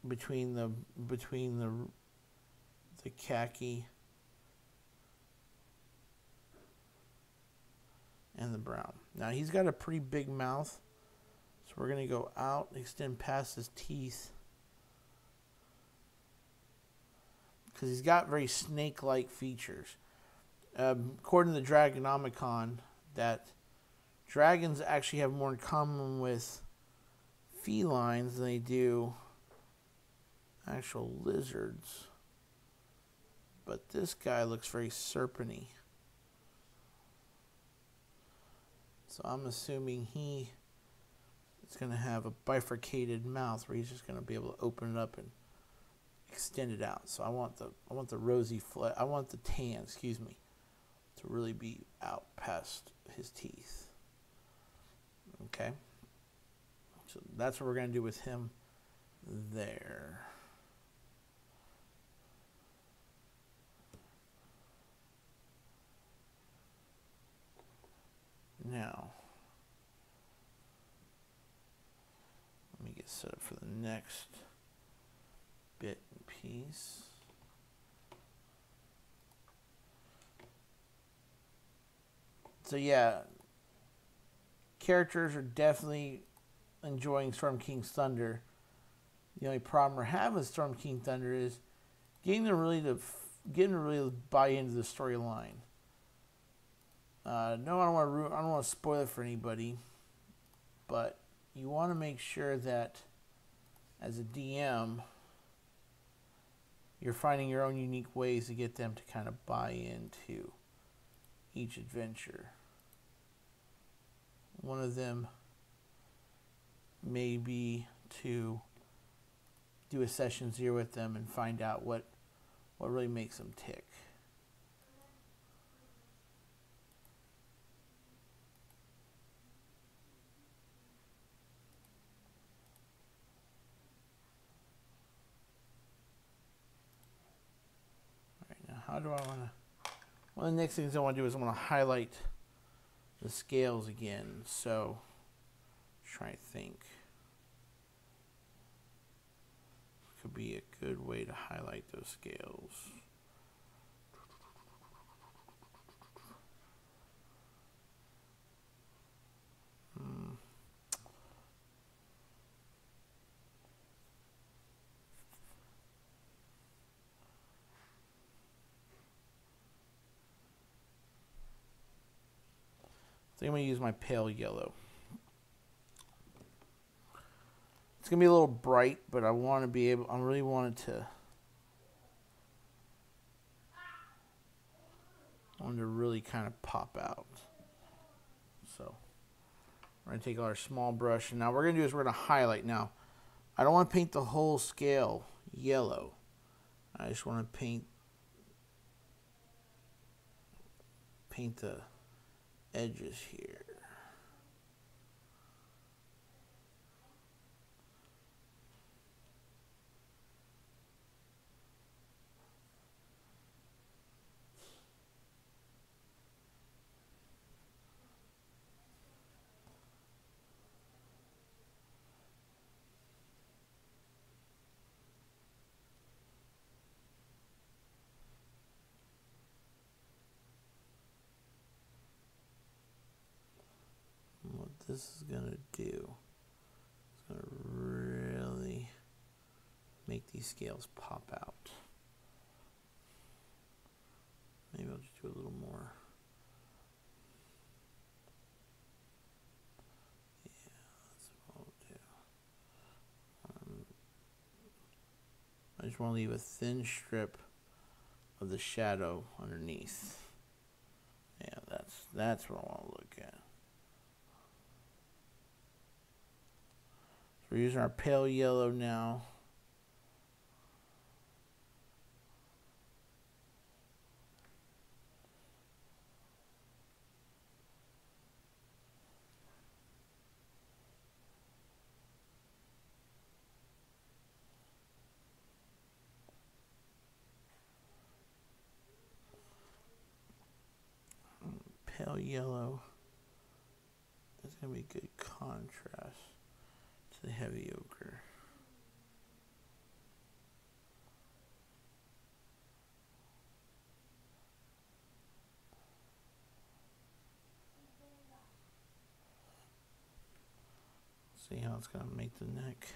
between the khaki and the brown. Now he's got a pretty big mouth, so we're going to go out, extend past his teeth, because he's got very snake-like features. According to the Dragonomicon, that dragons actually have more in common with felines than they do actual lizards. But this guy looks very serpent-y. So I'm assuming he is going to have a bifurcated mouth where he's just going to be able to open it up and extend it out. So I want the rosy I want the tan, excuse me, to really be out past his teeth. Okay. So that's what we're going to do with him there. Now, let me get set up for the next bit and piece. So yeah, characters are definitely enjoying Storm King's Thunder. The only problem we're having with Storm King Thunder is getting them to really buy into the storyline. No, I don't want to spoil it for anybody, but you want to make sure that as a DM, you're finding your own unique ways to get them to kind of buy into each adventure. One of them may be to do a session 0 with them and find out what really makes them tick. How do I want to... One of the next things I want to do is I want to highlight the scales again. So, try to think. Could be a good way to highlight those scales. I think I'm going to use my pale yellow. It's going to be a little bright, but I want to be able, I really wanted to really kind of pop out. So, we're going to take our small brush, and now what we're going to do is we're going to highlight. Now, I don't want to paint the whole scale yellow. I just want to paint the edges here. What this is going to do is going to really make these scales pop out. Maybe I'll just do a little more. Yeah, that's what I'll do. I just want to leave a thin strip of the shadow underneath. Yeah, that's what I want to look at. We're using our pale yellow now. pale yellow is going to be good contrast to the heavy ochre. See how it's going to make the neck.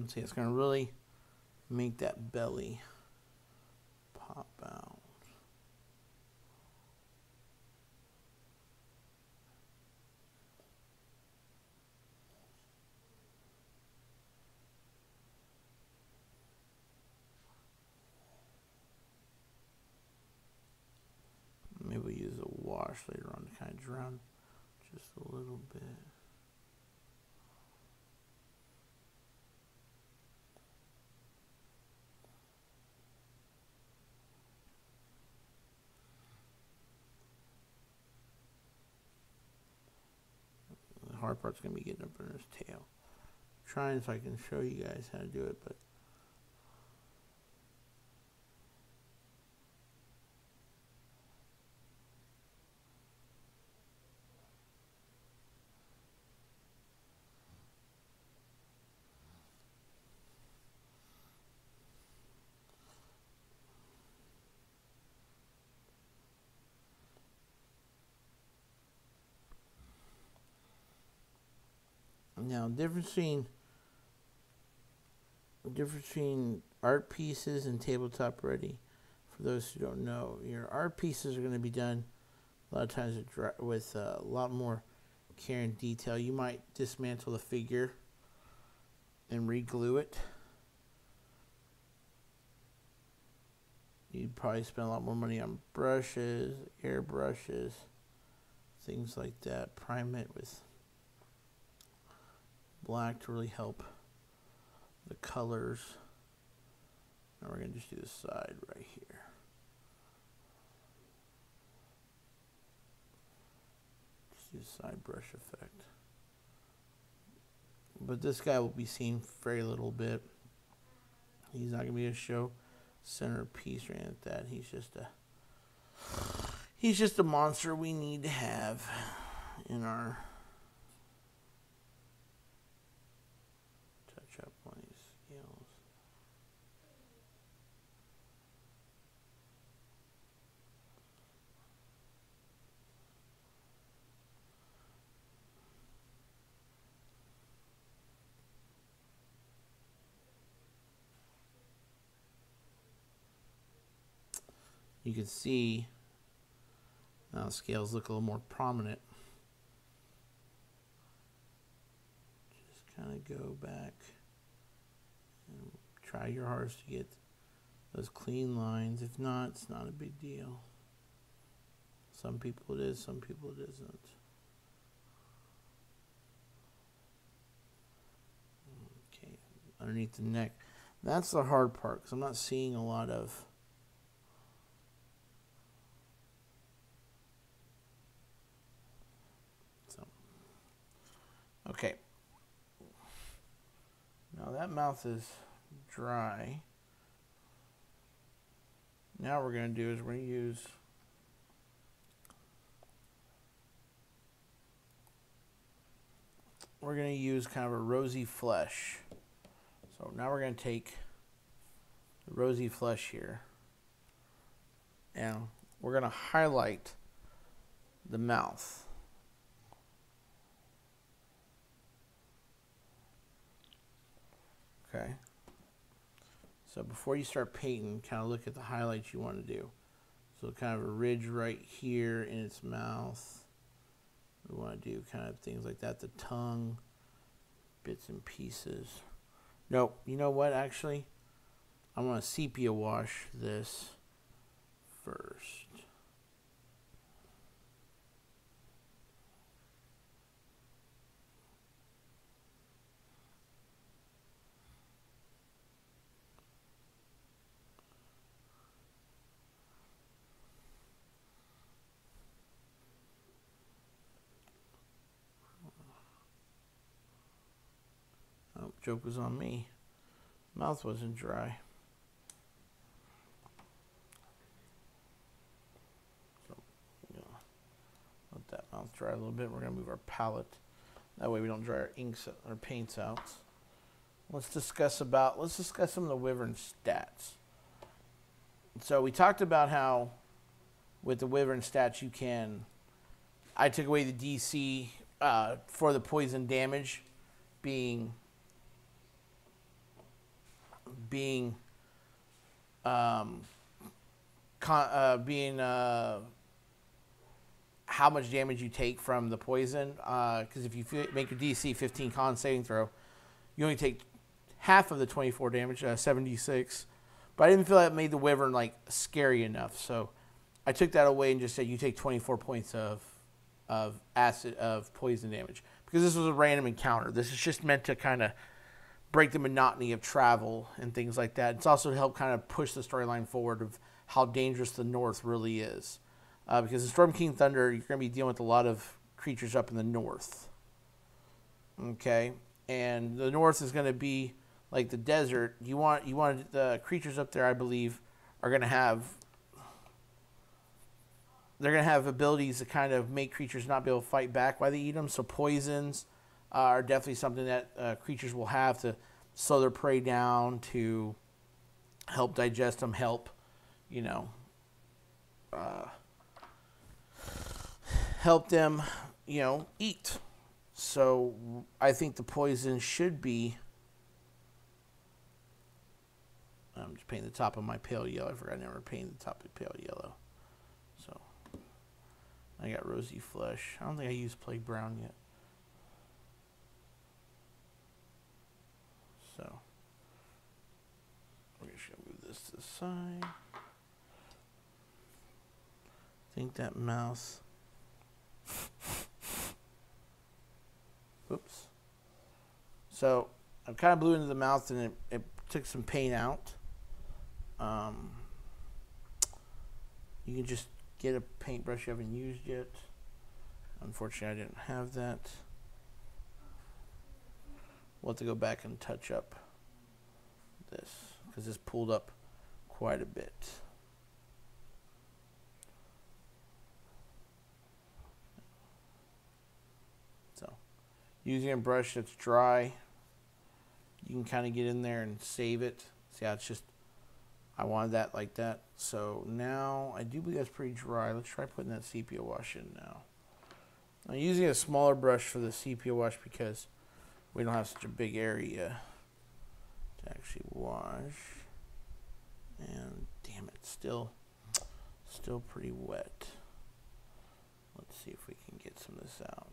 See, it's going to really make that belly pop out. Maybe we'll use a wash later on to kind of drown just a little bit. The hard part's going to be getting up in his tail. Trying if I can show you guys how to do it, but now the difference between art pieces and tabletop ready, for those who don't know, your art pieces are going to be done a lot of times with a lot more care and detail. You might dismantle the figure and re-glue it. You'd probably spend a lot more money on brushes, air brushes, things like that. Prime it with black to really help the colors. Now we're going to just do the side right here. Just do a side brush effect. But this guy will be seen very little bit. He's not going to be a show centerpiece or anything like that. He's just a monster we need to have in our touch up on these scales. You can see now the scales look a little more prominent. Just kind of go back and try your hardest to get those clean lines. If not, it's not a big deal. Some people it is, some people it isn't. Okay, underneath the neck. That's the hard part because I'm not seeing a lot of okay. Now that mouth is dry. Now what we're going to do is we're going to use kind of a rosy flesh. So now we're going to take the rosy flesh here, and we're going to highlight the mouth. Okay. So before you start painting, kind of look at the highlights you want to do. So kind of a ridge right here in its mouth. We want to do kind of things like that. The tongue, bits and pieces. Nope. You know what, actually? I want to sepia wash this first. Oh, joke was on me. Mouth wasn't dry. So, let that mouth dry a little bit. We're going to move our palette. That way we don't dry our inks or paints out. Let's discuss some of the Wyvern stats. So we talked about how with the Wyvern stats I took away the DC for the poison damage being how much damage you take from the poison. Because if you make your DC 15 con saving throw, you only take half of the 24 damage, 76. But I didn't feel that made the Wyvern like scary enough, so I took that away and just said you take 24 points of poison damage, because this was a random encounter. This is just meant to kind of break the monotony of travel and things like that. It's also to help kind of push the storyline forward of how dangerous the North really is. Because in Storm King Thunder, you're going to be dealing with a lot of creatures up in the North. Okay? And the North is going to be like the desert. You want the creatures up there, I believe, are going to have... They're going to have abilities to kind of make creatures not be able to fight back while they eat them. So poisons are definitely something that creatures will have to slow their prey down, to help digest them, help them, eat. So I think the poison should be... I'm just painting the top of my pale yellow. I forgot I never painted the top of the pale yellow. So I got rosy flesh. I don't think I used plague brown yet. So we're just going to move this to the side. I think that mouse... Oops. So I kind of blew into the mouth and it took some paint out. You can just get a paintbrush you haven't used yet. Unfortunately, I didn't have that. We'll have to go back and touch up this, because this pulled up quite a bit. So, using a brush that's dry, you can kind of get in there and save it. See how it's just, I wanted that like that. So now, I do believe that's pretty dry. Let's try putting that sepia wash in now. I'm using a smaller brush for the sepia wash because we don't have such a big area to actually wash. And damn it, still pretty wet. Let's see if we can get some of this out.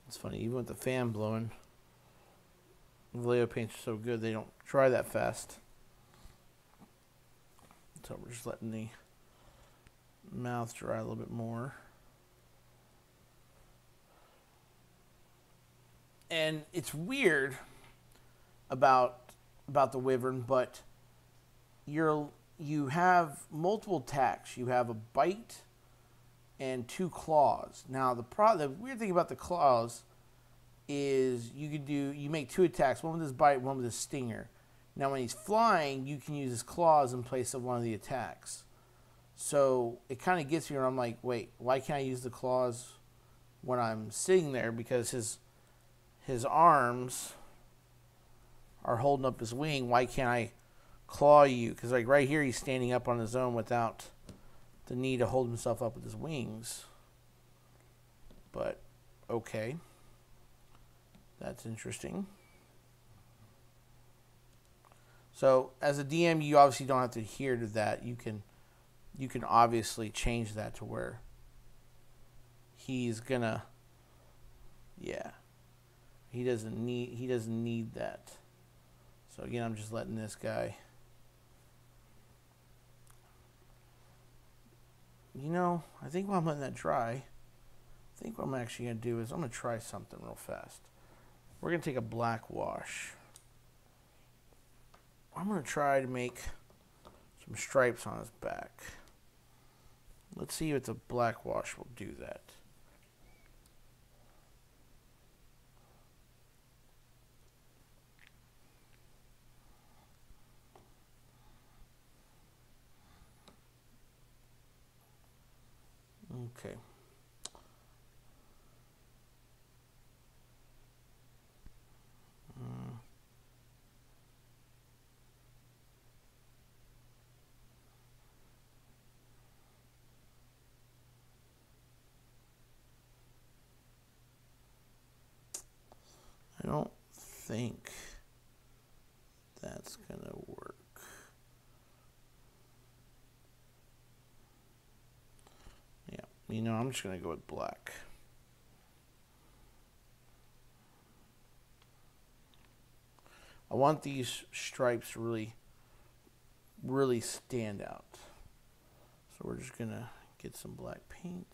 It's funny, even with the fan blowing, Vallejo paints are so good they don't dry that fast. So we're just letting the mouth dry a little bit more. And it's weird about about the Wyvern, but you have multiple attacks. You have a bite and 2 claws. Now the weird thing about the claws is you make 2 attacks, one with his bite, one with his stinger. Now when he's flying, you can use his claws in place of one of the attacks. So it kind of gets me where I'm like, wait, why can't I use the claws when I'm sitting there? Because his arms are holding up his wing. Why can't I claw you? Because like right here, he's standing up on his own without the need to hold himself up with his wings. But okay, that's interesting. So as a DM, you obviously don't have to adhere to that. You can obviously change that to where he's gonna, yeah, he doesn't need that. So again, I'm just letting this guy. You know, I think while I'm letting that dry, I think what I'm actually gonna do is I'm gonna try something real fast. We're gonna take a black wash. I'm going to try to make some stripes on his back. Let's see if the black wash will do that. Okay. I don't think that's going to work. Yeah, you know, I'm just going to go with black. I want these stripes to really stand out. So we're just going to get some black paint.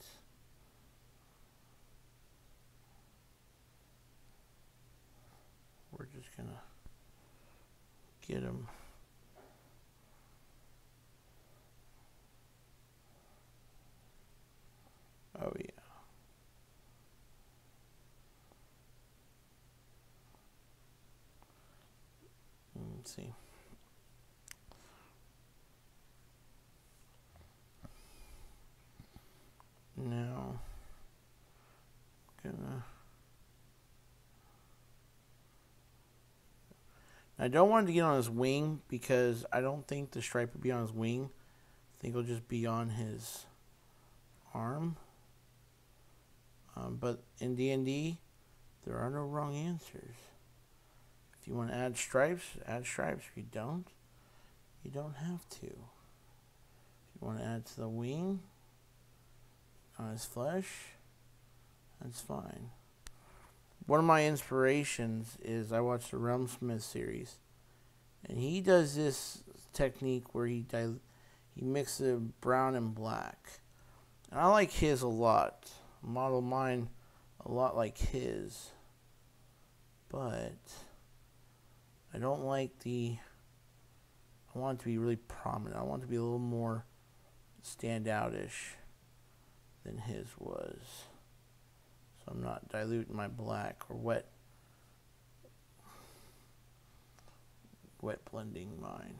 We're just going to get them. Oh, yeah. Let's see. Now, I don't want it to get on his wing because I don't think the stripe will be on his wing. I think it'll just be on his arm. But in D&D, there are no wrong answers. If you want to add stripes, add stripes. If you don't have to. If you want to add to the wing, on his flesh, that's fine. One of my inspirations is I watched the Realmsmith series, and he does this technique where he mixes brown and black, and I like his a lot. I model mine a lot like his, but I don't like I want it to be really prominent. I want it to be a little more standout-ish than his was. So I'm not diluting my black or wet blending mine.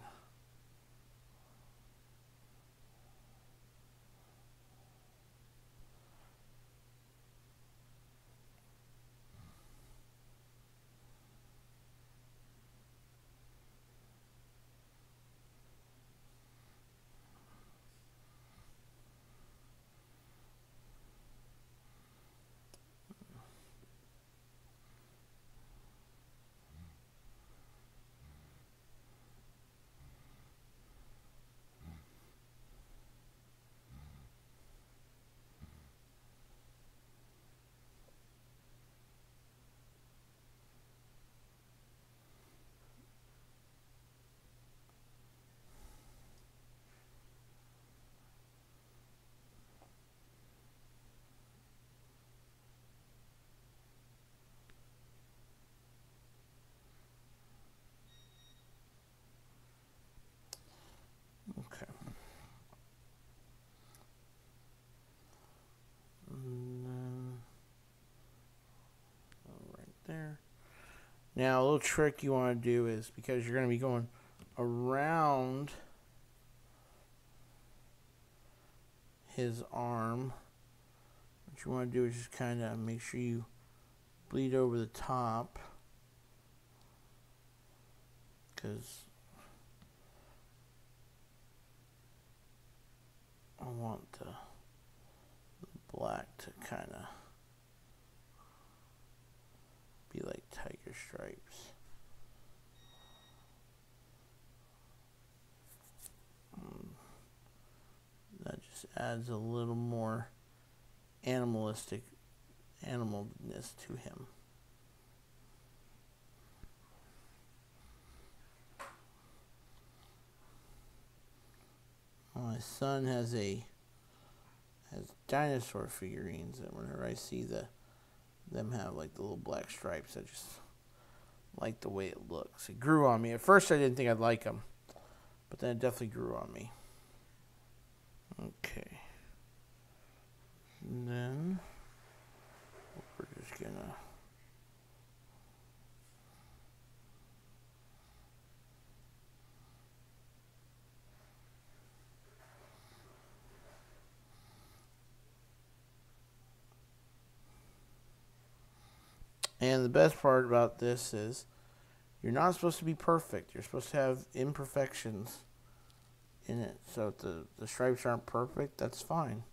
Now, a little trick you want to do is, because you're going to be going around his arm, what you want to do is just kind of make sure you bleed over the top, because I want the black to kind of be like tiger stripes. That just adds a little more animalness to him. My son has dinosaur figurines, and whenever I see them have like the little black stripes, I just like the way it looks. It grew on me. At first I didn't think I'd like them, but then it definitely grew on me. Okay. And then we're just gonna and the best part about this is you're not supposed to be perfect. You're supposed to have imperfections in it. So if the stripes aren't perfect, that's fine.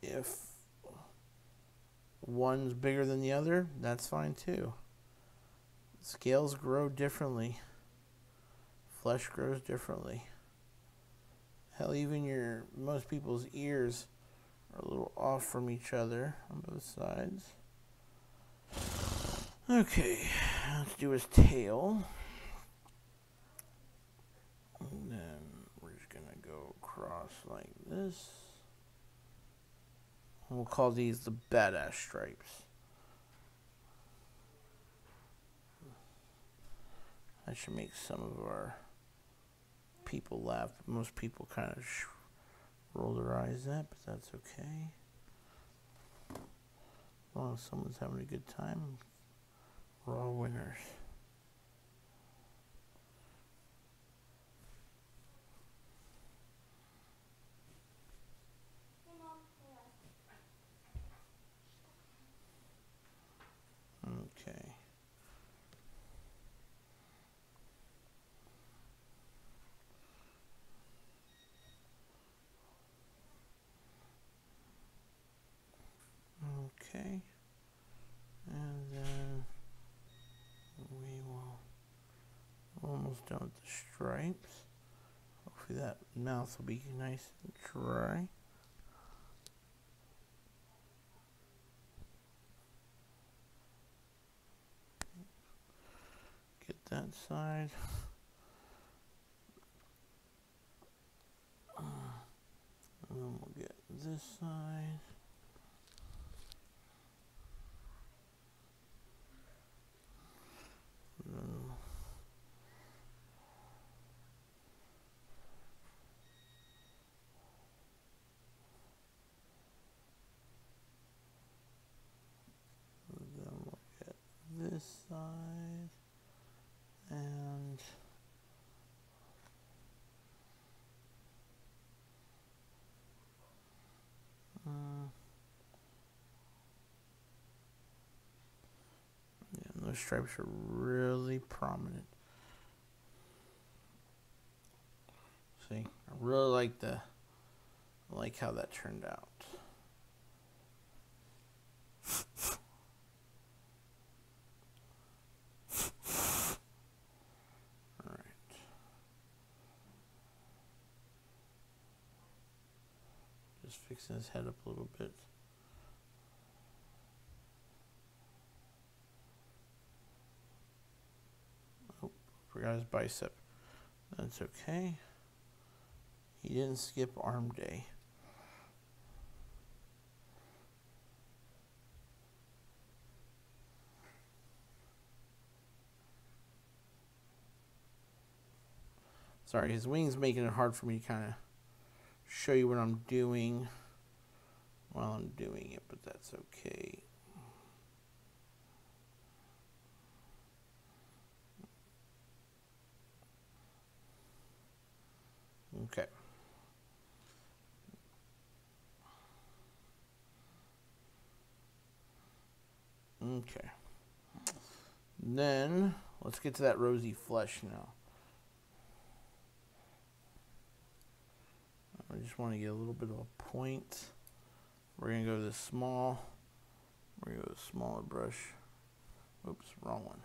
If one's bigger than the other, that's fine too. Scales grow differently. Flesh grows differently. Hell, even most people's ears are a little off from each other on both sides. Okay, let's do his tail. And then we're just gonna go across like this. And we'll call these the badass stripes. That should make some of our people laugh. Most people kind of roll their eyes at, but that's okay. As long as someone's having a good time, we're all winners. Okay. Okay. And then we will almost done with the stripes. Hopefully that mouth will be nice and dry. Get that side. And then we'll get this side. Then we'll get this side. And yeah, those stripes are really prominent. See, I really like how that turned out. All right. Just fixing his head up a little bit. Oh, forgot his bicep. That's okay. He didn't skip arm day. Sorry, his wing's making it hard for me to kind of show you what I'm doing while I'm doing it, but that's okay. Okay. Okay. Then let's get to that rosy flesh now. I just want to get a little bit of a point. We're going to go to the small. We're going to go to the smaller brush. Oops, wrong one.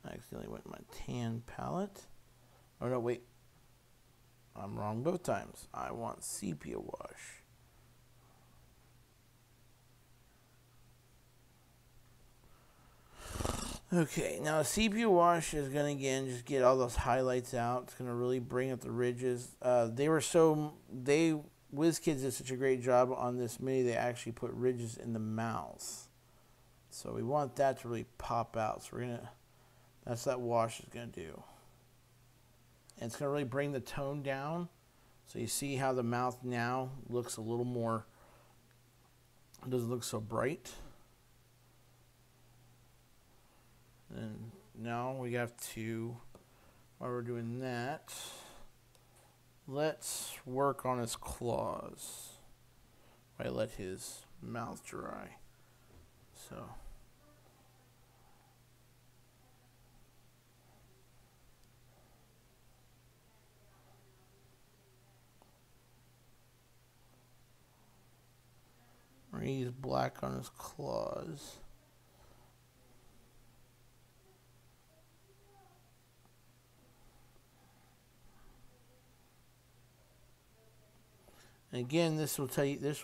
I accidentally went my tan palette. Oh no, wait. I'm wrong both times. I want sepia wash. Okay, now sepia wash is going to again just get all those highlights out. It's going to really bring up the ridges. Wizkids did such a great job on this mini, they actually put ridges in the mouths. So we want that to really pop out. So that's what that wash is going to do. And it's going to really bring the tone down. So you see how the mouth now looks a little more, it doesn't look so bright. And now we have to, while we're doing that, let's work on his claws. I let his mouth dry. So. We're going to use black on his claws. And again, this will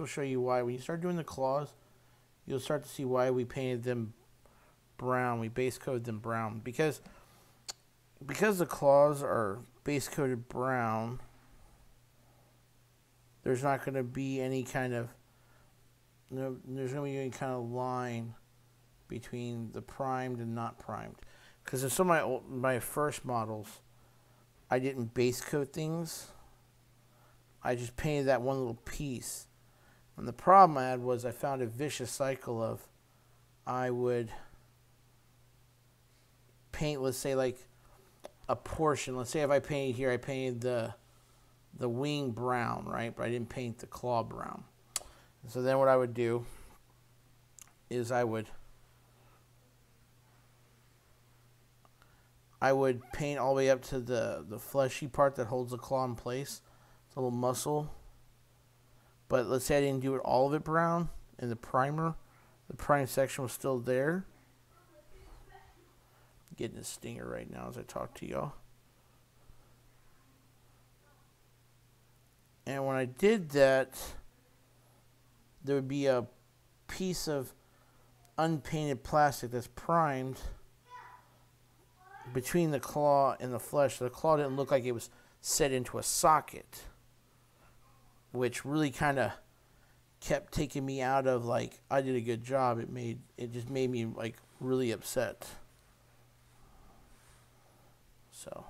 show you why when you start doing the claws, you'll start to see why we painted them brown. We base coated them brown because the claws are base coated brown. There's not going to be any kind of there's going to be any kind of line between the primed and not primed. Because in some of my first models, I didn't base coat things. I just painted that one little piece. And the problem I had was I found a vicious cycle of I would paint, let's say like a portion. Let's say if I painted here, I painted the wing brown, right? But I didn't paint the claw brown. And so then what I would do is I would paint all the way up to the fleshy part that holds the claw in place. It's a little muscle. But let's say I didn't do it all of it brown in the primer. The prime section was still there. I'm getting a stinger right now as I talk to y'all. And when I did that, there would be a piece of unpainted plastic that's primed between the claw and the flesh. The claw didn't look like it was set into a socket, which really kind of kept taking me out of like I did a good job. It just made me like really upset. So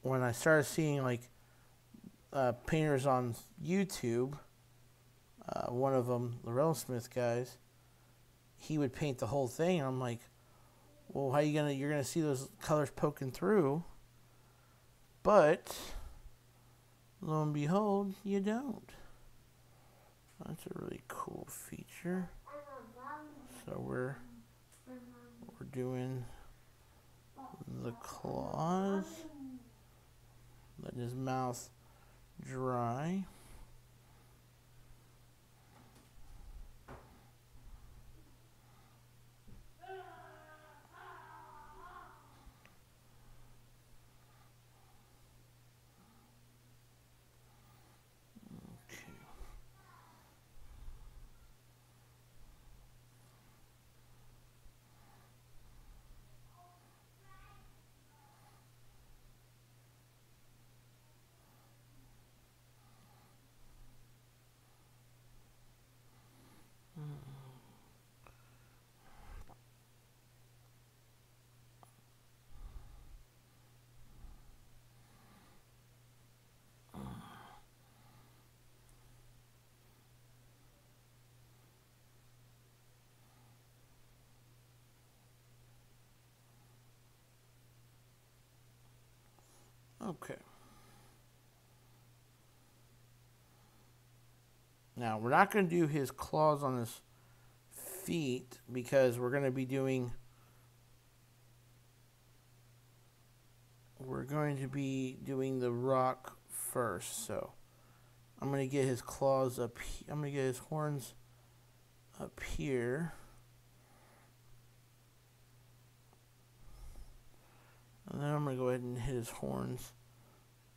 when I started seeing like painters on YouTube, one of them, Laurel Smith guys, he would paint the whole thing, and I'm like, well, how you're gonna see those colors poking through, but lo and behold, you don't. That's a really cool feature. So we're doing the claws, letting his mouth dry. Okay. Now, we're not going to do his claws on his feet because we're going to be doing the rock first. So I'm going to get his claws up here. I'm going to get his horns up here. And then I'm going to go ahead and hit his horns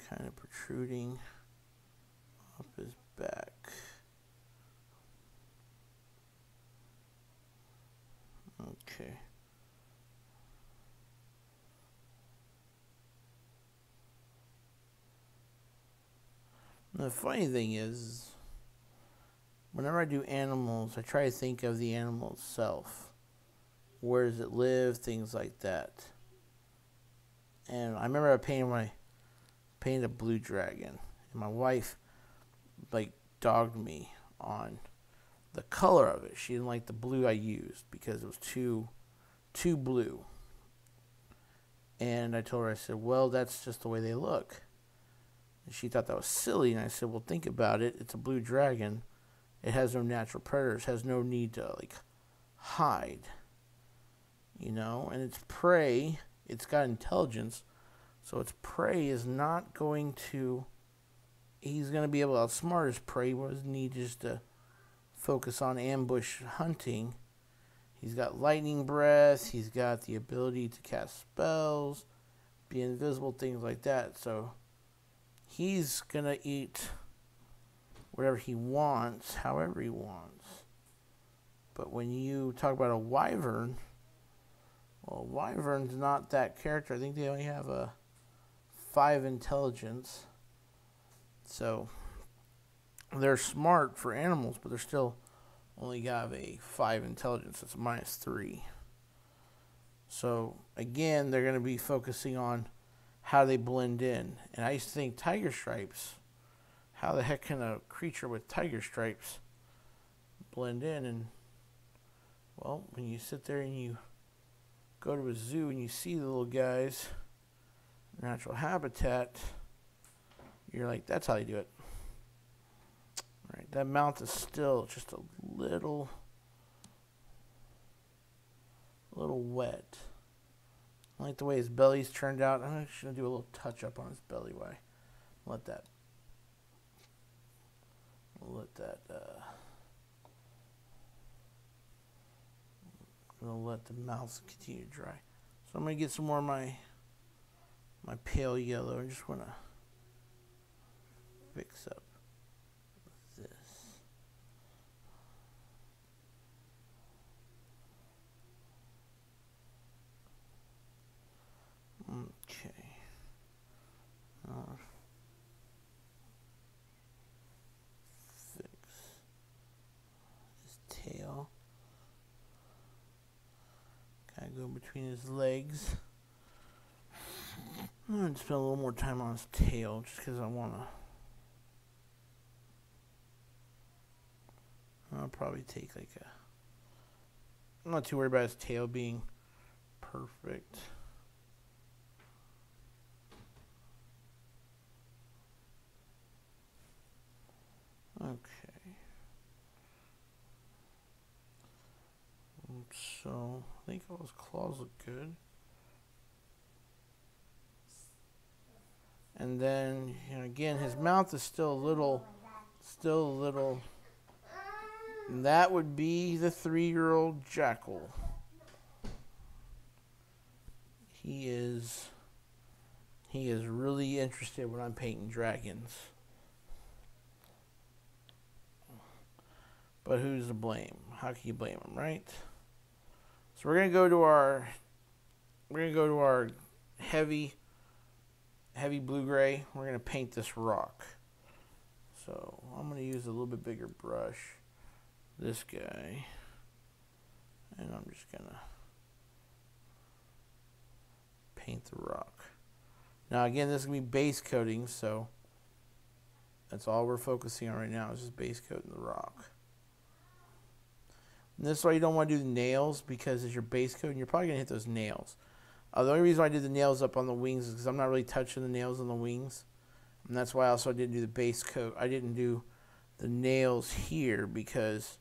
kind of protruding up his back. Okay. And the funny thing is, whenever I do animals, I try to think of the animal itself. Where does it live? Things like that. And I remember I painted a blue dragon, and my wife dogged me on the color of it. She didn't like the blue I used because it was too blue. And I told her, I said, well, that's just the way they look. And she thought that was silly, and I said, well, think about it. It's a blue dragon. It has no natural predators, has no need to hide. And its prey, it's got intelligence, so its prey is not going to, he's going to be able to outsmart his prey. What does he need just to focus on ambush hunting? He's got lightning breath, he's got the ability to cast spells, be invisible, things like that. So he's going to eat whatever he wants, however he wants. But when you talk about a wyvern, well, wyvern's not that character. I think they only have a 5 intelligence. So they're smart for animals, but they're still only got a 5 intelligence. It's -3. So again, they're going to be focusing on how they blend in. And I used to think tiger stripes, how the heck can a creature with tiger stripes blend in? And well, when you sit there and you go to a zoo and you see the little guys, natural habitat, you're like, that's how you do it. All right, that mouth is still just a little wet. I like the way his belly's turned out. I'm actually going to do a little touch up on his belly. Why? Let that I'm going to let the mouth continue to dry. So I'm going to get some more of my pale yellow. I just want to fix up this. Okay. Fix his tail. Kind of go between his legs. I'm going to spend a little more time on his tail just because I want to. I'll probably take I'm not too worried about his tail being perfect. Okay. So I think all his claws look good. And then again, his mouth is still a little. And that would be the 3-year-old jackal. He is really interested when I'm painting dragons. But who's to blame? How can you blame him, right? So we're gonna go to our heavy blue gray. We're gonna paint this rock. So I'm gonna use a little bit bigger brush. This guy, and I'm just gonna paint the rock. Now again, this is gonna be base coating, so that's all we're focusing on right now is just base coating the rock. And this is why you don't want to do the nails, because as you're base coating, you're probably gonna hit those nails. The only reason why I did the nails up on the wings is because I'm not really touching the nails on the wings. And that's why also I didn't do the base coat. I didn't do the nails here because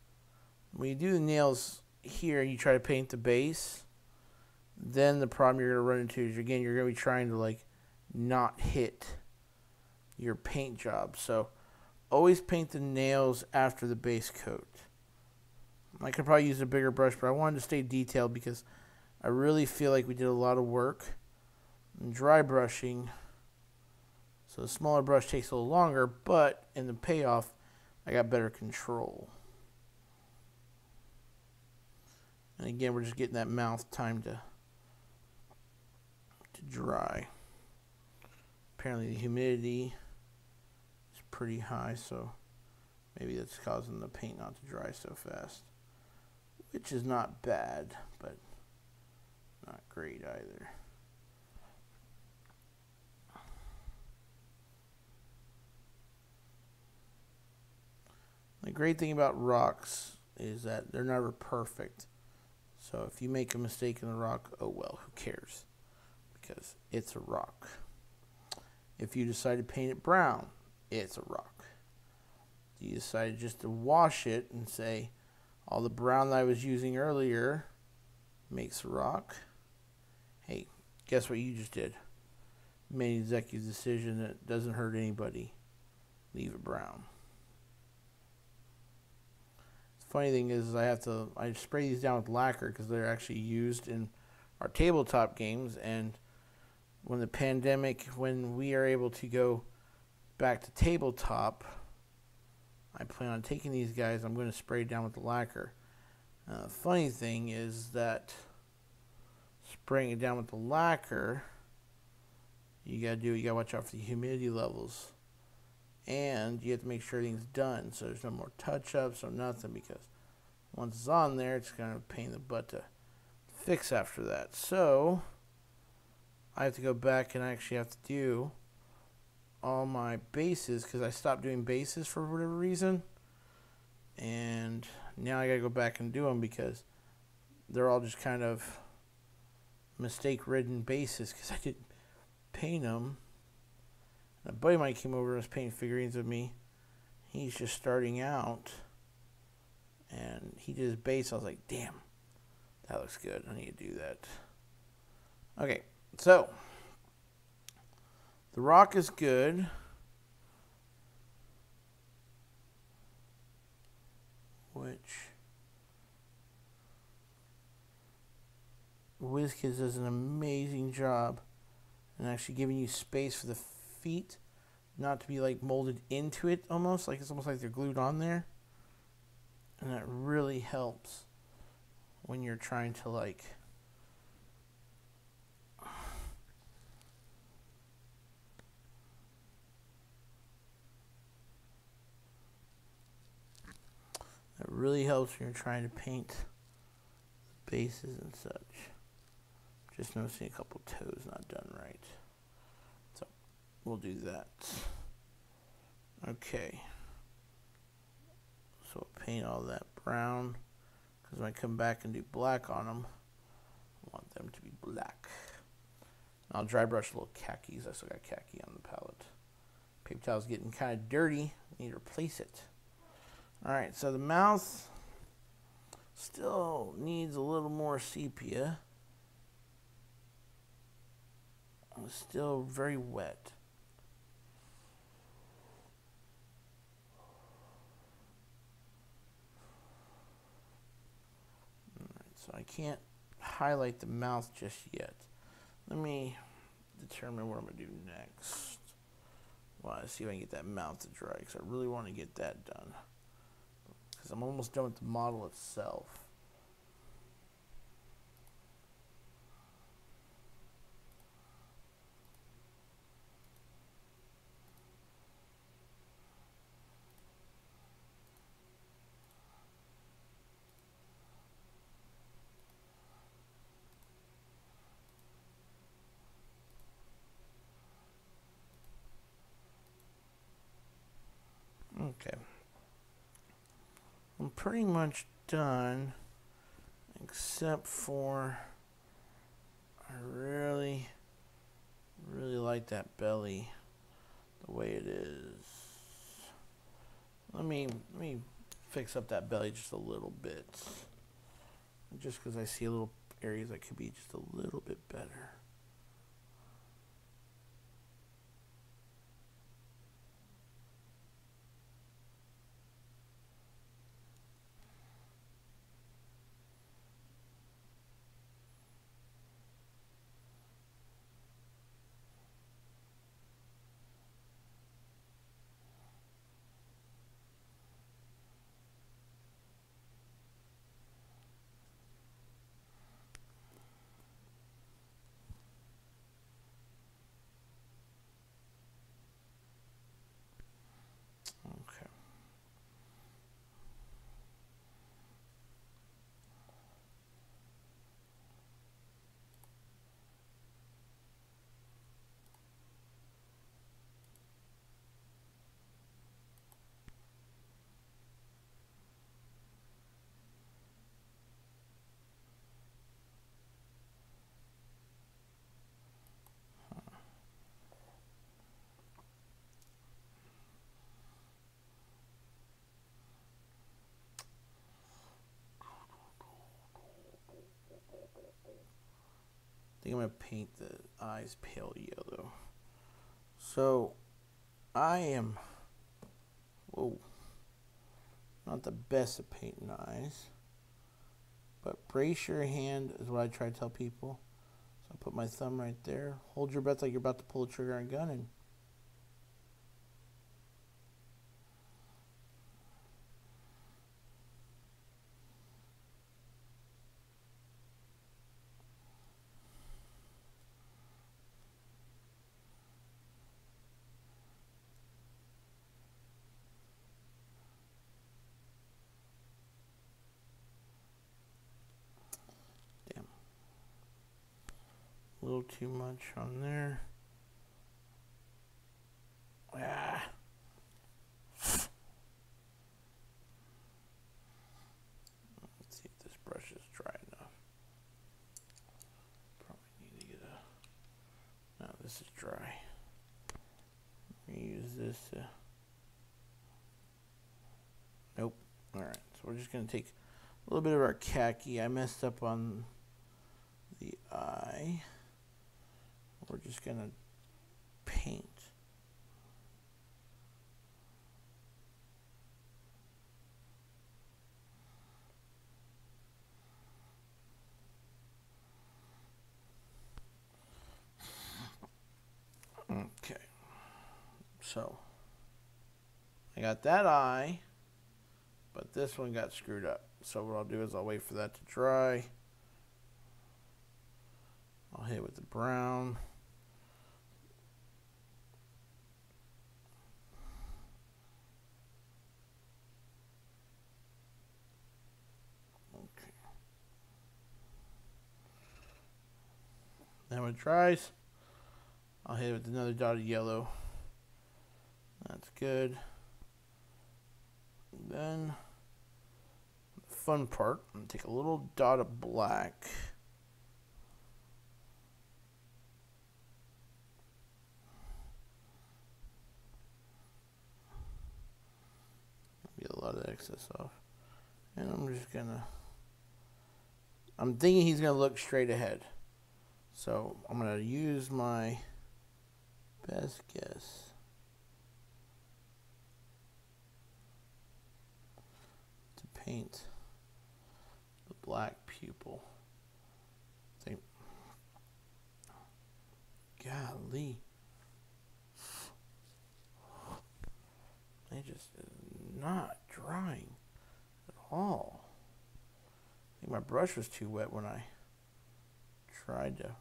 when you do the nails here and you try to paint the base, then the problem you're going to run into is, again, you're going to be trying to like not hit your paint job. So always paint the nails after the base coat. I could probably use a bigger brush, but I wanted to stay detailed because I really feel like we did a lot of work in dry brushing. So the smaller brush takes a little longer, but in the payoff, I got better control. And again, we're just getting that mouth time to dry. Apparently the humidity is pretty high, so maybe that's causing the paint not to dry so fast. Which is not bad, but not great either. The great thing about rocks is that they're never perfect. So if you make a mistake in the rock, oh well, who cares? Because it's a rock. If you decide to paint it brown, it's a rock. You decide just to wash it and say, all the brown that I was using earlier makes a rock. Hey, guess what you just did? Made an executive decision that doesn't hurt anybody. Leave it brown. The funny thing is I spray these down with lacquer because they're actually used in our tabletop games. And when the pandemic, when we are able to go back to tabletop, I plan on taking these guys, I'm going to spray down with the lacquer. The funny thing is that spraying it down with the lacquer, you got to watch out for the humidity levels. And you have to make sure everything's done, so there's no more touch-ups or nothing, because once it's on there, it's going to pain in the butt to fix after that. So I have to go back and I actually have to do all my bases because I stopped doing bases for whatever reason, and now I gotta go back and do them because they're all just kind of mistake-ridden bases because I didn't paint them. And a buddy of mine came over and was painting figurines with me. He's just starting out, and he did his base. I was like, damn, that looks good. I need to do that. Okay, so the rock is good. Which Wizkids does an amazing job in actually giving you space for the feet not to be like molded into it almost. Like it's almost like they're glued on there. And that really helps when you're trying to like It really helps when you're trying to paint the bases and such. Just noticing a couple toes not done right. So we'll do that. Okay. So I'll paint all that brown because when I come back and do black on them, I want them to be black. I'll dry brush a little khakis. I still got khaki on the palette. Paper towel's getting kind of dirty. I need to replace it. Alright, so the mouth still needs a little more sepia. It's still very wet. Alright, so I can't highlight the mouth just yet. Let me determine what I'm going to do next. Well, let's see if I can get that mouth to dry because I really want to get that done. Because I'm almost done with the model itself. Okay. I'm pretty much done except for our really like that belly the way it is. Let me fix up that belly just a little bit. Just because I see little areas that could be just a little bit better. Okay. I think I'm going to paint the eyes pale yellow. So, I am, whoa, not the best at painting eyes. But brace your hand is what I try to tell people. So I put my thumb right there. Hold your breath like you're about to pull the trigger on a gun and a little too much on there. Ah. Let's see if this brush is dry enough. Probably need to get a... No, this is dry. Use this to... Nope. Alright, so we're just going to take a little bit of our khaki. I messed up on the eye. We're just going to paint. Okay. So, I got that eye, but this one got screwed up. So what I'll do is I'll wait for that to dry. I'll hit it with the brown. Okay. Then when it dries, I'll hit it with another dot of yellow. That's good. And then the fun part, I'm going to take a little dot of black. Get a lot of excess off. And I'm just going to... I'm thinking he's going to look straight ahead. So I'm going to use my best guess. To paint the black pupil. Think, golly. It just is not drying at all. I think my brush was too wet when I tried to.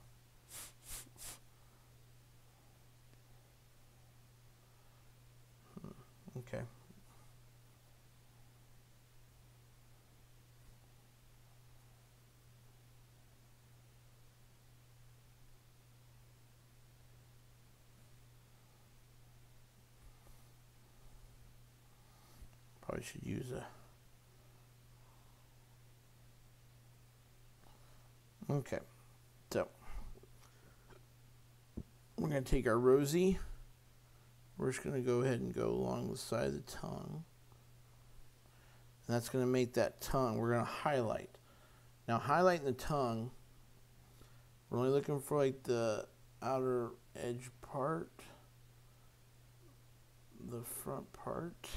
Okay. Probably should use a... Okay. So, We're going to take our rosy. We're just going to go ahead and go along the side of the tongue. And that's going to make that tongue, we're going to highlight. Now, highlighting the tongue, we're only looking for like the outer edge part, the front part,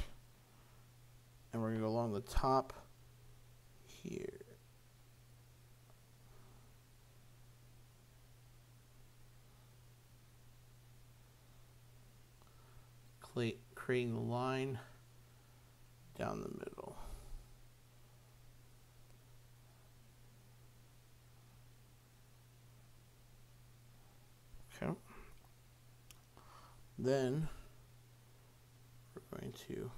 and we're going to go along the top here. Creating the line down the middle. Okay. Then we're going to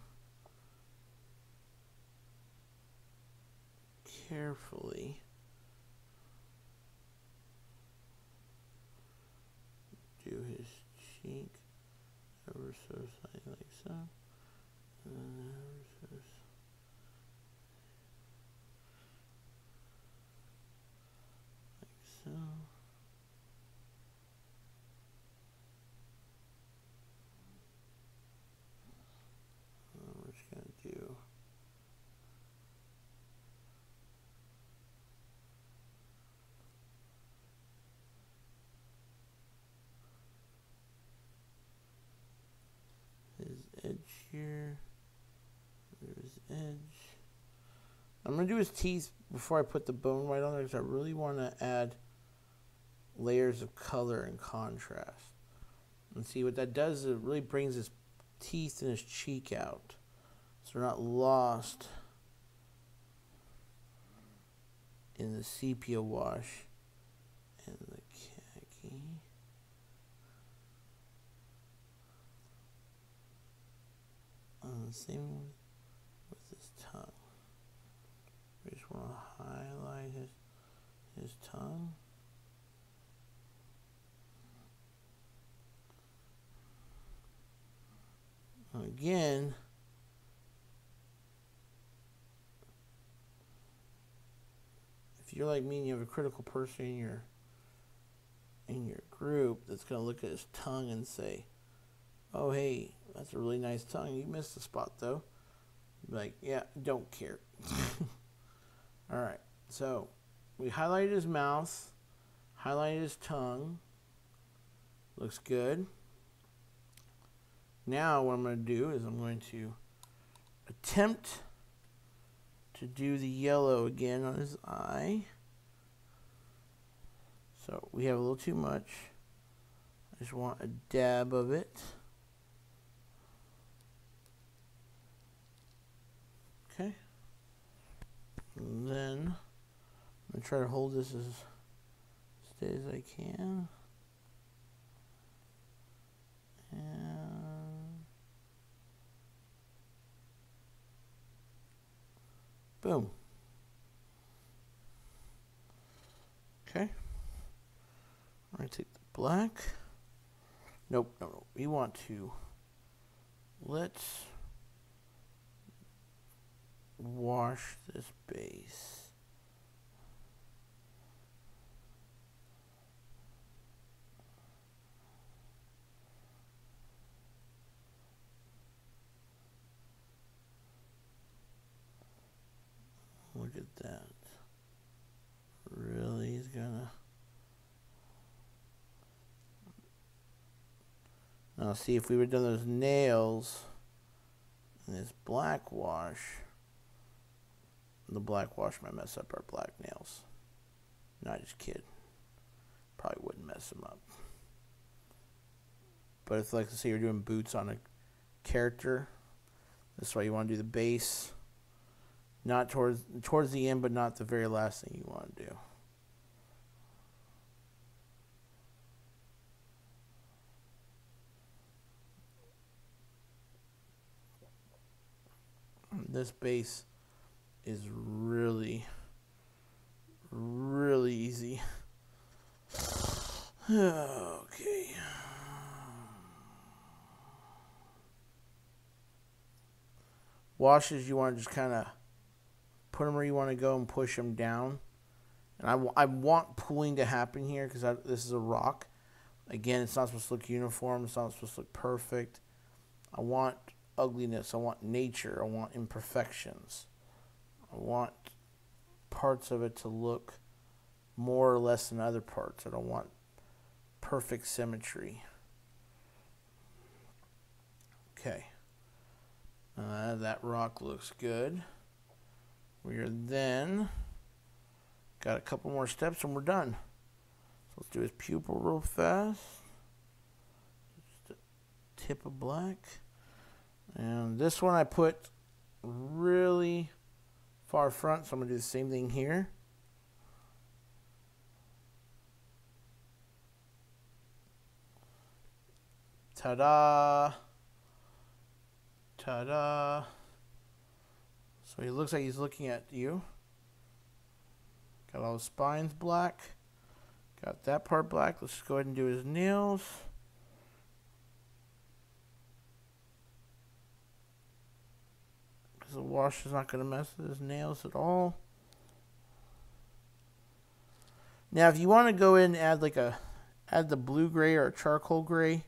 carefully do his cheek ever so slightly like so. And then ever so like so. And we're just going to do his edge here. There's his edge. I'm going to do his teeth before I put the bone right on there because I really want to add layers of color and contrast. And see what that does is it really brings his teeth and his cheek out. So they're not lost in the sepia wash and the khaki. Same with his tongue. We just want to highlight his tongue. Again, if you're like me and you have a critical person in your group that's going to look at his tongue and say, "Oh, hey, that's a really nice tongue. You missed a spot though." Like, yeah, don't care. All right, so we highlighted his mouth, highlighted his tongue. Looks good. Now what I'm going to do is I'm going to attempt to do the yellow again on his eye. So we have a little too much. I just want a dab of it. Okay. And then I'm going to try to hold this as steady as I can. And boom. Okay. I'm going to take the black. Nope, no. We want to let's wash this base. Look at that. Really, he's gonna. Now, see, if we would have done those nails and this black wash, the black wash might mess up our black nails. No, I just kid. Probably wouldn't mess them up. But if, like, let's say you're doing boots on a character, that's why you want to do the base. Not towards the end, but not the very last thing you want to do. This base is really, really easy. Okay. Washes, you want to just kind of put them where you want to go and push them down. And I want pooling to happen here because this is a rock. Again, it's not supposed to look uniform. It's not supposed to look perfect. I want ugliness. I want nature. I want imperfections. I want parts of it to look more or less than other parts. I don't want perfect symmetry. Okay. That rock looks good. We are then got a couple more steps and we're done. So let's do his pupil real fast. Just a tip of black. And this one I put really far front, so I'm going to do the same thing here. Ta-da! Ta-da! So he looks like he's looking at you. Got all the spines black. Got that part black. Let's just go ahead and do his nails. Because the wash is not going to mess with his nails at all. Now, if you want to go in and add the blue gray or charcoal gray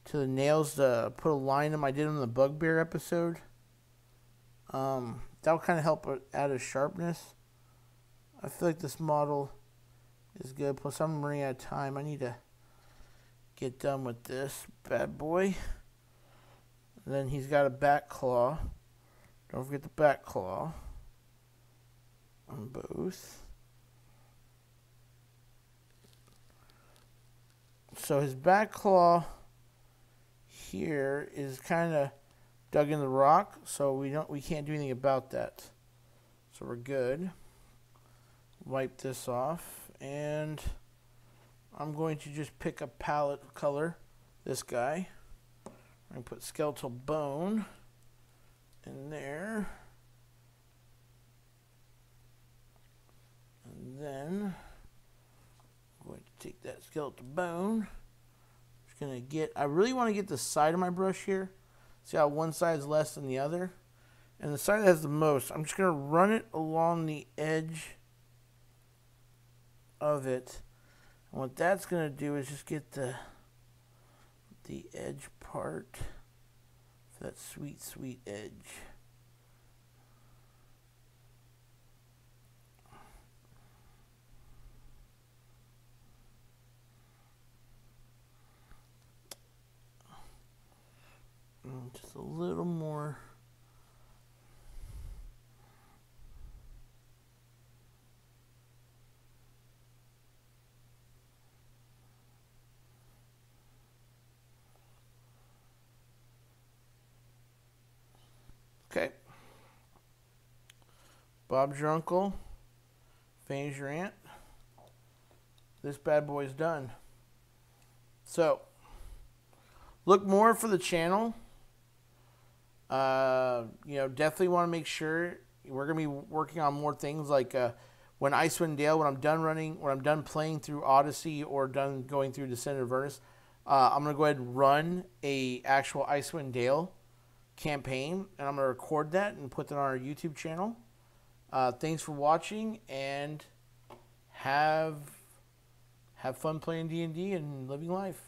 to the nails to put a line in them, I did in the Bugbear episode. That'll kind of help add a sharpness. I feel like this model is good. Plus, I'm running out of time. I need to get done with this bad boy. And then he's got a back claw. Don't forget the back claw on both. So his back claw here is kind of dug in the rock, so we can't do anything about that. So we're good. Wipe this off, and I'm going to just pick a palette color. This guy. I'm going to put skeletal bone in there, and then I'm going to take that skeletal bone. Just gonna I really want to get the side of my brush here. See how one side is less than the other? And the side that has the most, I'm just going to run it along the edge of it. And what that's going to do is just get the edge part, for that sweet, sweet edge. Just a little more. Okay. Bob's your uncle. Fanny's your aunt. This bad boy's done. So, look more for the channel. Definitely want to make sure we're going to be working on more things like when Icewind Dale, when I'm done playing through Odyssey or done going through Descent of Avernus, I'm going to go ahead and run a actual Icewind Dale campaign, and I'm going to record that and put that on our YouTube channel. Thanks for watching, and have fun playing D&D and living life.